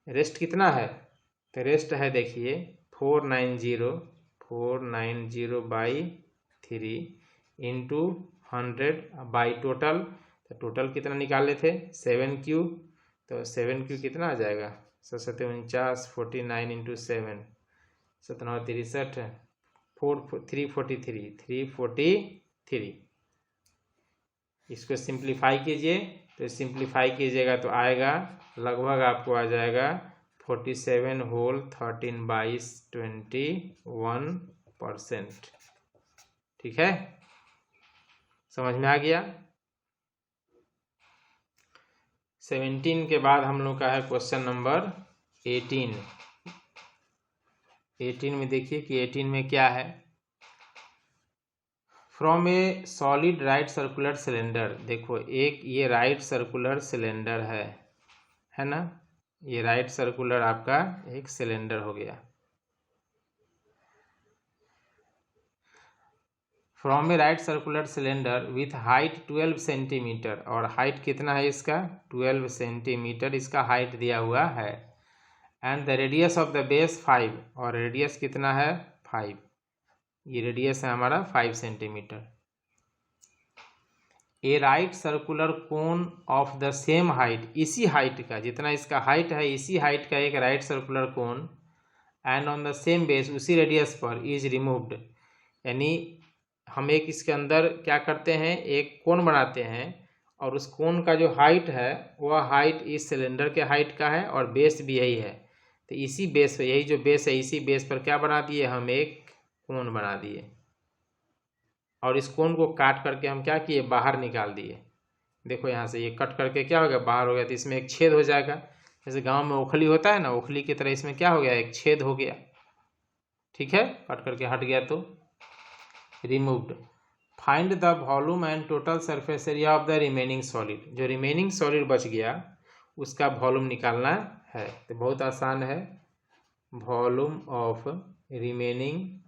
Rest कितना है, तो रेस्ट है देखिए 490/3 इंटू 100 बाई टोटल, तो टोटल कितना निकाले थे 7Q, तो 7Q कितना आ जाएगा 749, 49 इंटू 7 763, 343। इसको सिंप्लीफाई कीजिए, तो सिंप्लीफाई कीजिएगा तो आएगा लगभग आपको आ जाएगा 47 होल 13/21%। ठीक है, समझ में आ गया। 17 के बाद हम लोग का है क्वेश्चन नंबर 18। 18 में देखिए कि 18 में क्या है, from A solid right circular cylinder, देखो एक ये राइट सर्कुलर सिलेंडर है ना, ये राइट सर्कुलर आपका एक सिलेंडर हो गया। From A right circular cylinder with height 12 centimetre, और हाइट कितना है इसका 12 सेंटीमीटर इसका हाइट दिया हुआ है, and the radius of the base 5, और रेडियस कितना है 5, ये रेडियस है हमारा 5 centimetre. A right circular cone of the same height, इसी हाइट का जितना इसका हाइट है इसी हाइट का एक right circular cone, and on the same base उसी रेडियस पर इज रिमूव्ड, यानी हम एक इसके अंदर क्या करते हैं एक कोन बनाते हैं, और उस कोन का जो हाइट है वह हाइट इस सिलेंडर के हाइट का है और बेस भी यही है, तो इसी बेस पर, यही जो बेस है इसी बेस पर क्या बना दिए हम एक कोन बना दिए, और इस कोन को काट करके हम क्या किए बाहर निकाल दिए। देखो यहाँ से ये कट करके क्या हो गया बाहर हो गया, तो इसमें एक छेद हो जाएगा, जैसे गांव में ओखली होता है ना, ओखली की तरह इसमें क्या हो गया एक छेद हो गया। ठीक है, कट करके हट गया तो removed. Find the volume and total surface area of the remaining solid, जो रिमेनिंग सॉलिड बच गया उसका वॉल्यूम निकालना है, तो बहुत आसान है, volume of remaining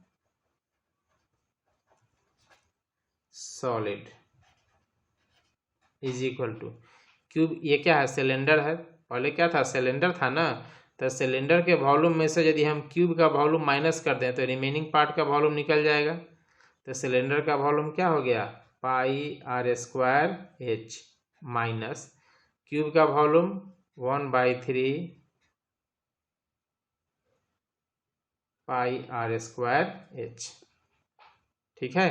solid is equal two cube, ये क्या है सिलेंडर है, पहले क्या था सिलेंडर था ना, तो तो सिलेंडर के वॉल्यूम में से यदि हम क्यूब का वॉल्यूम माइनस कर दें तो रिमेनिंग पार्ट का वॉल्यूम निकल जाएगा। तो सिलेंडर का वॉल्यूम क्या हो गया, pi are square H minus cube का volume 1/3 pi are square H. ठीक है,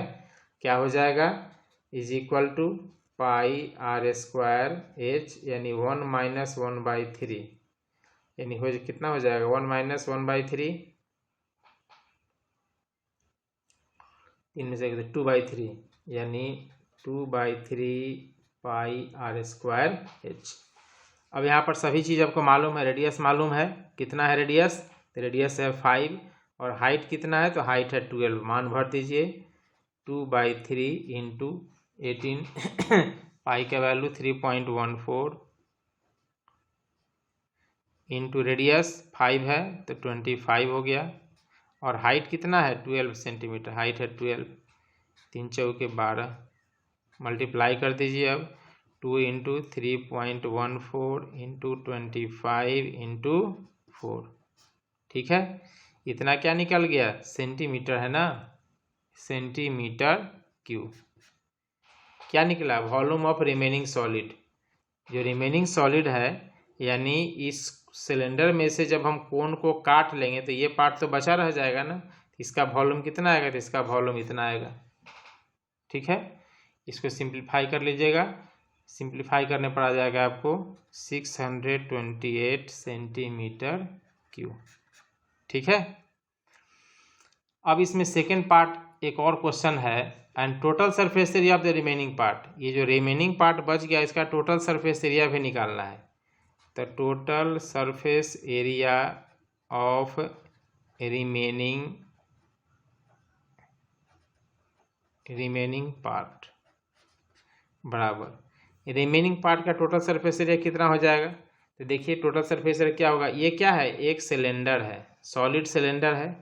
क्या हो जाएगा, is equal to pi are square H यानी 1 - 1/3 यानी हो कितना हो जाएगा 1 - 1/3, 3 में से 2/3 यानी 2/3 पाई आर स्क्वायर एच। अब यहाँ पर सभी चीज़ आपको मालूम है, रेडियस मालूम है, कितना है रेडियस, तो रेडियस है 5 और हाइट कितना है, तो हाइट है 12, मान भर दीजिए 2/3 इंटू 18 पाई का वैल्यू 3.14 इंटू रेडियस 5 है तो 25 हो गया और हाइट कितना है 12 सेंटीमीटर, हाइट है 12, 3 चौके 12, मल्टीप्लाई कर दीजिए अब 2 इंटू 3.14 इंटू 25 इंटू 4। ठीक है, इतना क्या निकल गया, सेंटीमीटर है ना, सेंटीमीटर क्यूब। क्या निकला, वॉल्यूम ऑफ रिमेनिंग सॉलिड। जो रिमेनिंग सॉलिड है यानी इस सिलेंडर में से जब हम कोन को काट लेंगे तो ये पार्ट तो बचा रह जाएगा ना, इसका वॉल्यूम कितना आएगा, तो इसका वॉल्यूम इतना आएगा। ठीक है, इसको सिंप्लीफाई कर लीजिएगा, सिंप्लीफाई करने पर आ जाएगा आपको 628 सेंटीमीटर क्यूब। ठीक है, अब इसमें सेकेंड पार्ट एक और क्वेश्चन है, and total surface area of the remaining part. ये जो रिमेनिंग पार्ट बच गया इसका टोटल सरफेस एरिया भी निकालना है। तो total surface area of remaining part बराबर रिमेनिंग पार्ट का टोटल सरफेस एरिया कितना हो जाएगा। तो देखिए टोटल सरफेस एरिया क्या होगा, ये क्या है, एक सिलेंडर है, सॉलिड सिलेंडर है,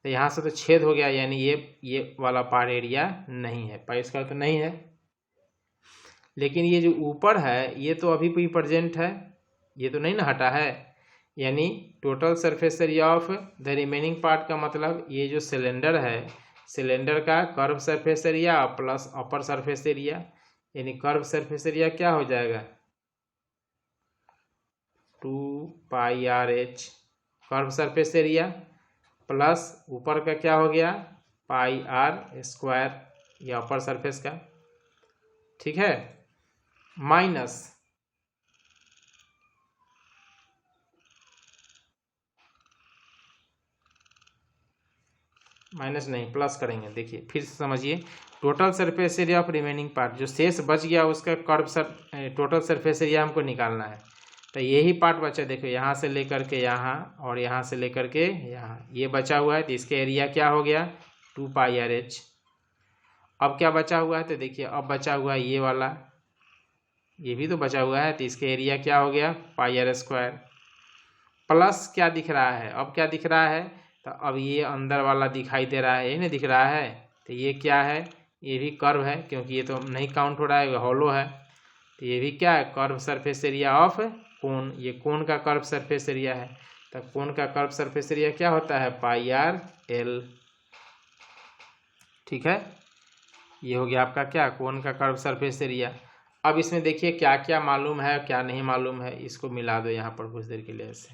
तो यहाँ से तो छेद हो गया यानी ये वाला पार्ट एरिया नहीं है, पाई इसका तो नहीं है। लेकिन ये जो ऊपर है ये तो अभी भी प्रेजेंट है, ये तो नहीं ना हटा है, यानी total surface area of the remaining part का मतलब ये जो सिलेंडर है, सिलेंडर का curve surface area plus upper surface area, यानी कर्व सरफेस एरिया क्या हो जाएगा 2πRH curve surface area plus ऊपर का क्या हो गया πr² या अपर सरफेस का। ठीक है, माइनस नहीं प्लस करेंगे, देखिए फिर से समझिए, total surface area of remaining part, जो शेष बच गया उसका टोटल सरफेस एरिया हमको निकालना है। तो यही पार्ट बचा, देखो यहाँ से लेकर के यहाँ और यहाँ से लेकर के यहाँ, ये बचा हुआ है, तो इसके एरिया क्या हो गया 2πRH। अब क्या बचा हुआ है, तो देखिए अब बचा हुआ है ये वाला, ये भी तो बचा हुआ है, तो इसके एरिया क्या हो गया πr² प्लस क्या दिख रहा है, अब क्या दिख रहा है, तो अब ये अंदर वाला दिखाई दे रहा है, ये नहीं दिख रहा है, तो ये क्या है, ये भी कर्व है, क्योंकि ये तो नहीं काउंट हो रहा है, हॉलो है, तो ये भी क्या है कर्व सरफेस एरिया ऑफ कोन, ये कोन का कर्व सरफेस एरिया है। तो कोन का कर्व सरफेस एरिया क्या होता है πRL। ठीक है, ये हो गया आपका क्या कोन का कर्व सरफेस एरिया। अब इसमें देखिए क्या क्या मालूम है क्या नहीं मालूम है, इसको मिला दो यहाँ पर कुछ देर के लिए ऐसे।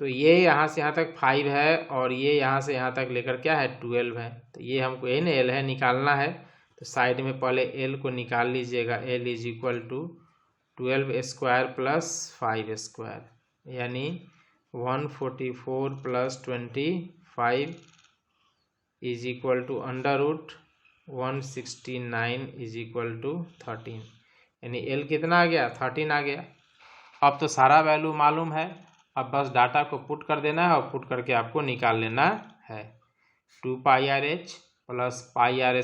तो ये यहाँ से यहाँ तक 5 है और ये यहाँ से यहाँ तक लेकर क्या है 12 है, तो ये हमको एन एल है निकालना है। तो साइड में पहले एल को निकाल लीजिएगा, l is equal to 12² plus 5² यानी 144 plus 25 is equal to √169 is equal to 13, यानी एल कितना आ गया 13 आ गया। अब तो सारा वैल्यू मालूम है, अब बस डाटा को पुट कर देना है और पुट करके आपको निकाल लेना है 2πRH plus πr²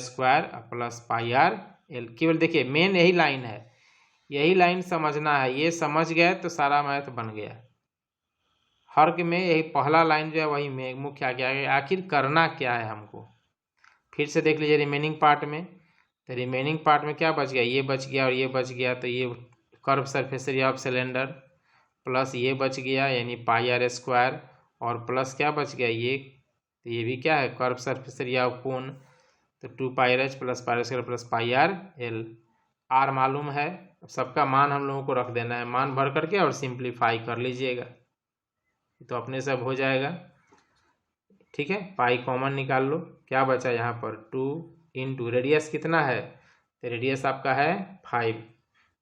plus πRL। केवल देखिए मेन यही लाइन है, यही लाइन समझना है, ये समझ गए तो सारा मैथ बन गया। हर में यही पहला लाइन जो है वही में मुख्य आ गया, आखिर करना क्या है हमको। फिर से देख लीजिए रिमेनिंग पार्ट में, तो रिमेनिंग पार्ट में क्या बच गया, ये बच गया और ये बच गया, तो ये curve surface area of cylinder plus ये बच गया यानी पाई आर स्क्वायर, और प्लस क्या बच गया ये भी क्या है curve surface area of cone, तो 2 pi R H plus pi are square plus pi R L. R मालूम है, सबका मान हम लोगों को रख देना है, मान भर करके और सिंप्लीफाई कर लीजिएगा तो अपने सब हो जाएगा। ठीक है, पाई कॉमन निकाल लो, क्या बचा यहाँ पर 2 इंटू रेडियस कितना है, तो रेडियस आपका है 5,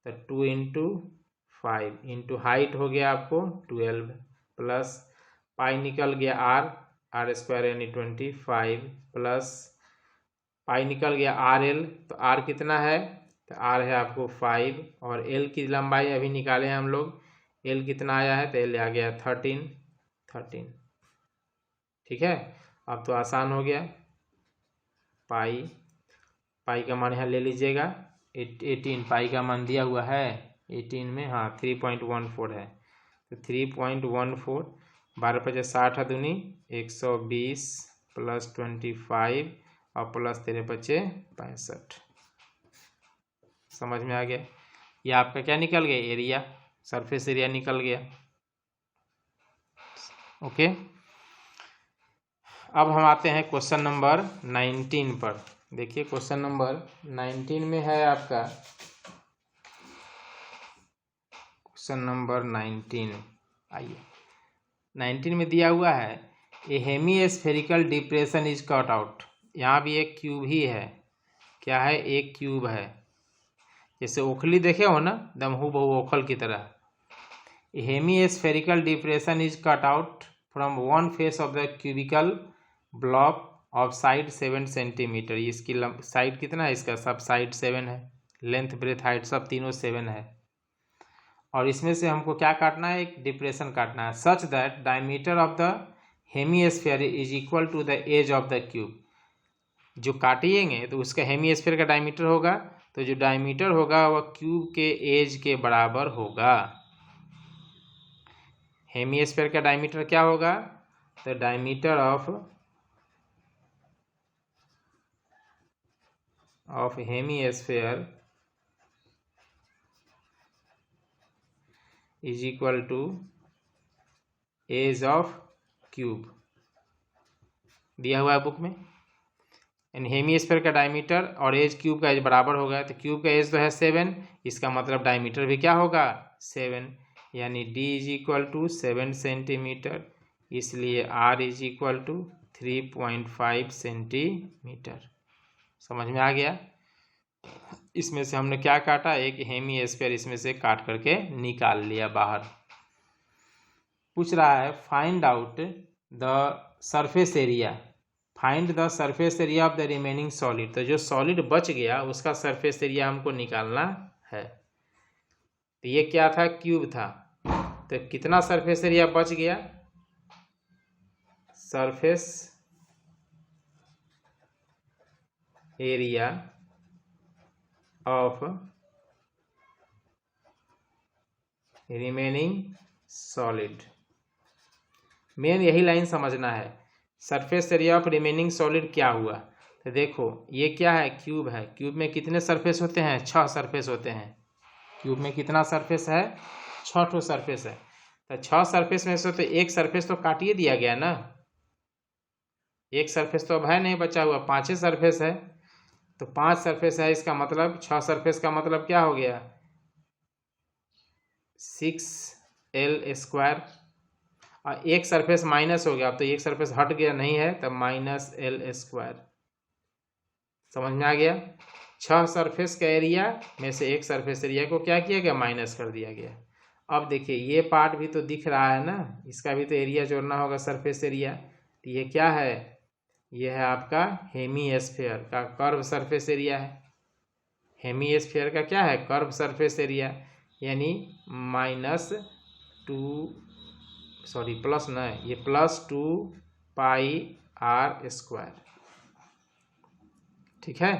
तो 2 इंटू 5 इंटू हाइट हो गया आपको 12 प्लस पाई निकल गया आर स्क्वायर यानी 25 प्लस पाई निकल गया आर एल, तो आर कितना है, तो आर है आपको 5 और एल की लंबाई अभी निकाले हैं हम लोग, एल कितना आया है, तो एल आ गया 13। ठीक है, अब तो आसान हो गया, पाई का मान यहाँ ले लीजिएगा 18, पाई का मान दिया हुआ है 18 में, हाँ 3.14 है, तो 3.14 12 × 60 दूनी 120 प्लस 25 और प्लस 13 × 65। समझ में आ गया, ये आपका क्या निकल गया, एरिया, सरफेस एरिया निकल गया। ओके, अब हम आते हैं क्वेश्चन नंबर 19 पर। देखिए क्वेश्चन नंबर 19 में है आपका, क्वेश्चन नंबर 19, आइए 19 में दिया हुआ है a hemispherical depression is cut out. यहाँ भी एक क्यूब ही है, क्या है, एक क्यूब है, जैसे ओखली देखे हो ना, एकदम हूबहू ओखल की तरह। Hemispherical depression is cut out from one face of the cubical block of side 7 centimetre. इसकी साइड कितना है, इसका सब साइड 7 है, लेंथ ब्रेथ हाइट सब तीनों 7 है, और इसमें से हमको क्या काटना है, एक डिप्रेशन काटना है, such that diameter of the hemisphere is equal to the edge of the cube. जो काटिएंगे तो उसका हेमीस्फीयर का डायमीटर होगा, तो जो डायमीटर होगा वह क्यूब के एज के बराबर होगा। हेमीस्फीयर का डायमीटर क्या होगा, तो diameter of hemisphere is equal to edge of cube, दिया हुआ है बुक में। एंड हेमीस्फीयर का डायमीटर और एज क्यूब का एज बराबर होगा, तो क्यूब का एज तो है 7, इसका मतलब डायमीटर भी क्या होगा 7, यानी d is equal to 7 centimetre, इसलिए r is equal to 3.5 centimetre. समझ में आ गया, इसमें से हमने क्या काटा, एक हेमीस्फीयर इसमें से काट करके निकाल लिया बाहर। पूछ रहा है find out the surface area, find the surface area of the remaining solid. तो जो सॉलिड बच गया उसका सरफेस एरिया हमको निकालना है। तो ये क्या था, क्यूब था, तो कितना सरफेस एरिया बच गया, surface area of remaining solid. Main यही लाइन समझना है, surface area of remaining solid क्या हुआ। तो देखो ये क्या है, क्यूब है, क्यूब में कितने सरफेस होते हैं, 6 सरफेस होते हैं। क्यूब में कितना सरफेस है, 6 ठो सरफेस है, तो 6 सरफेस में से तो एक सरफेस तो काटिए दिया गया ना, एक सरफेस तो अब है नहीं बचा हुआ, 5 सरफेस है, तो 5 सरफेस है, इसका मतलब 6 सरफेस का मतलब क्या हो गया 6l², और एक सरफेस माइनस हो गया, अब तो एक सरफेस हट गया नहीं है, तब -l²। समझ में आ गया, 6 सरफेस का एरिया में से एक सरफेस एरिया को क्या किया गया, माइनस कर दिया गया। अब देखिए ये पार्ट भी तो दिख रहा है ना, इसका भी तो एरिया जोड़ना होगा, सरफेस एरिया। तो ये क्या है, ये है आपका हेमीस्फीयर का कर्व सरफेस एरिया है। हेमीस्फीयर का क्या है, कर्व सरफेस एरिया, यानी प्लस न, ये +2 पाई r²। ठीक है,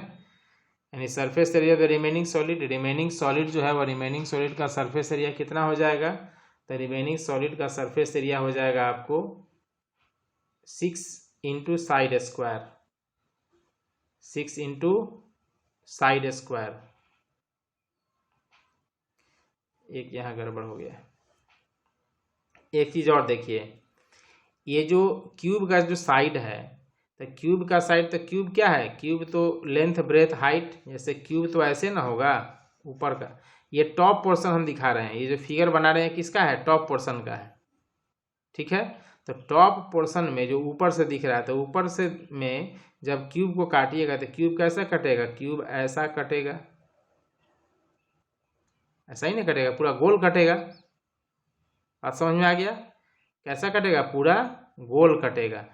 यानी surface area the remaining solid, remaining solid जो है वह रिमेनिंग सॉलिड का सरफेस एरिया कितना हो जाएगा, तो रिमेनिंग सॉलिड का सरफेस एरिया हो जाएगा आपको 6 into side square, 6 into side square. एक यहाँ गड़बड़ हो गया, एक चीज़ और देखिए, ये जो क्यूब का जो साइड है, तो क्यूब का साइड, तो क्यूब क्या है, क्यूब तो लेंथ ब्रेथ हाइट, जैसे क्यूब तो ऐसे ना होगा ऊपर का, ये टॉप पोर्शन हम दिखा रहे हैं, ये जो फिगर बना रहे हैं किसका है, टॉप पोर्शन का है, ठीक है। तो टॉप पोर्शन में जो ऊपर से दिख रहा है, तो ऊपर से में जब क्यूब को काटिएगा तो क्यूब कैसा कटेगा, क्यूब ऐसा कटेगा, ऐसा ही नहीं कटेगा, पूरा गोल कटेगा। बात समझ में आ गया, कैसा कटेगा, पूरा गोल कटेगा।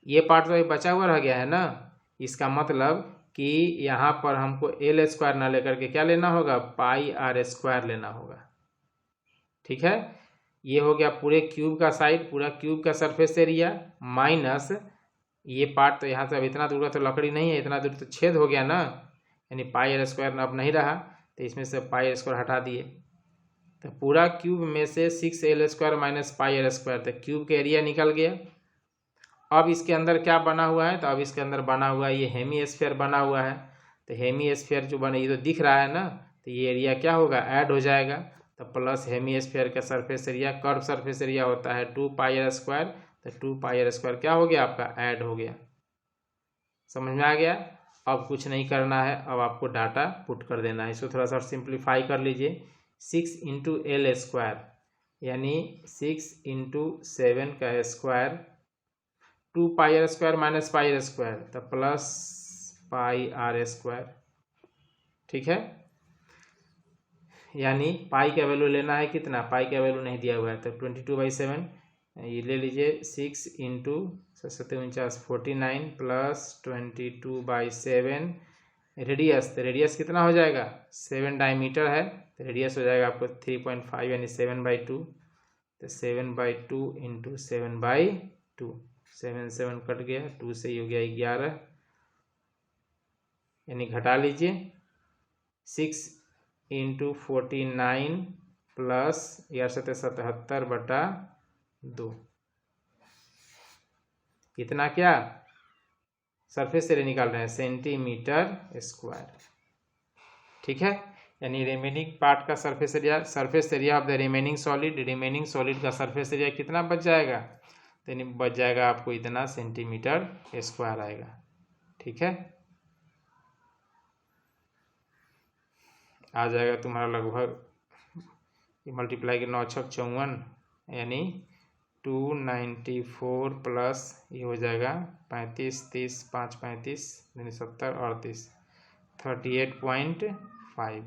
ये पार्ट तो बचा हुआ रह गया है ना, इसका मतलब कि यहाँ पर हमको एल स्क्वायर ना लेकर के क्या लेना होगा, पाई आर स्क्वायर लेना होगा, ठीक है। ये हो गया पूरे क्यूब का साइड, पूरा क्यूब का सरफेस एरिया, माइनस ये पार्ट, तो यहाँ से अब इतना दूर का तो लकड़ी नहीं है, इतना दूर तो छेद हो गया ना, यानी पाई आर स्क्वायर अब नहीं रहा, तो इसमें से पाई आर स्क्वायर हटा दिए, तो पूरा क्यूब में से 6l square minus pi are square, तो क्यूब का एरिया निकल गया। अब इसके अंदर क्या बना हुआ है, तो अब इसके अंदर बना हुआ है ये हेमी स्फीयर बना हुआ है, तो हेमी स्फीयर जो बने, ये तो दिख रहा है ना, तो ये एरिया क्या होगा, ऐड हो जाएगा, तो प्लस हेमी स्फीयर का surface area, curve surface area होता है 2 पाई आर स्क्वायर, तो 2 पाई आर स्क्वायर क्या हो गया आपका, ऐड हो गया। समझ में आ गया। अब कुछ नहीं करना है, अब आपको डाटा पुट कर देना है, इसको थोड़ा सा सिंप्लीफाई कर लीजिए। 6 इंटू एल स्क्वायर यानी 6 इंटू 7 का square, 2 pi are square minus pi are square, तो प्लस पाई आर स्क्वायर, ठीक है। यानी पाई का वैल्यू लेना है कितना, पाई का वैल्यू नहीं दिया हुआ है, तो 22/7 ये ले लीजिए, 6 इंटू 7 49 प्लस 22/7 रेडियस, तो रेडियस कितना हो जाएगा, 7 डायमीटर है, तो रेडियस हो जाएगा आपको 3.5 यानी 7/2, तो 7/2 इंटू 7/2, 7 7 कट गया, 2 से ही हो गया 11, यानी घटा लीजिए, 6 इंटू 49 प्लस 77/2, कितना क्या, सरफेस एरिया निकाल रहे हैं, सेंटीमीटर स्क्वायर, ठीक है। यानी रिमेनिंग पार्ट का surface area of the remaining solid का सरफेस एरिया कितना बच जाएगा, तो यानी बच जाएगा आपको इतना सेंटीमीटर स्क्वायर आएगा, ठीक है। आ जाएगा तुम्हारा लगभग मल्टीप्लाई के 9 छक 54 यानी 294 प्लस ये हो जाएगा 35 30 5 35 यानी 70 38 38.5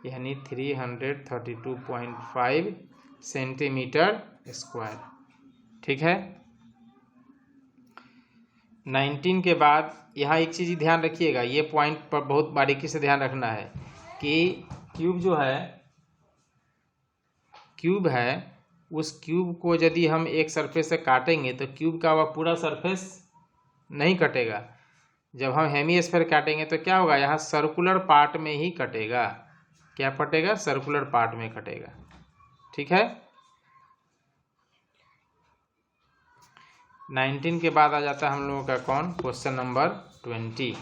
यानी 332.5 सेंटीमीटर स्क्वायर, ठीक है। 19 के बाद यहाँ एक चीज़ ध्यान रखिएगा, ये पॉइंट पर बहुत बारीकी से ध्यान रखना है कि क्यूब जो है, क्यूब है, उस क्यूब को यदि हम एक सरफेस से काटेंगे तो क्यूब का वह पूरा सरफेस नहीं कटेगा। जब हम हेमी स्फीयर काटेंगे तो क्या होगा, यहाँ सर्कुलर पार्ट में ही कटेगा, क्या कटेगा, सर्कुलर पार्ट में कटेगा, ठीक है। 19 के बाद आ जाता है हम लोगों का कौन, क्वेश्चन नंबर 20।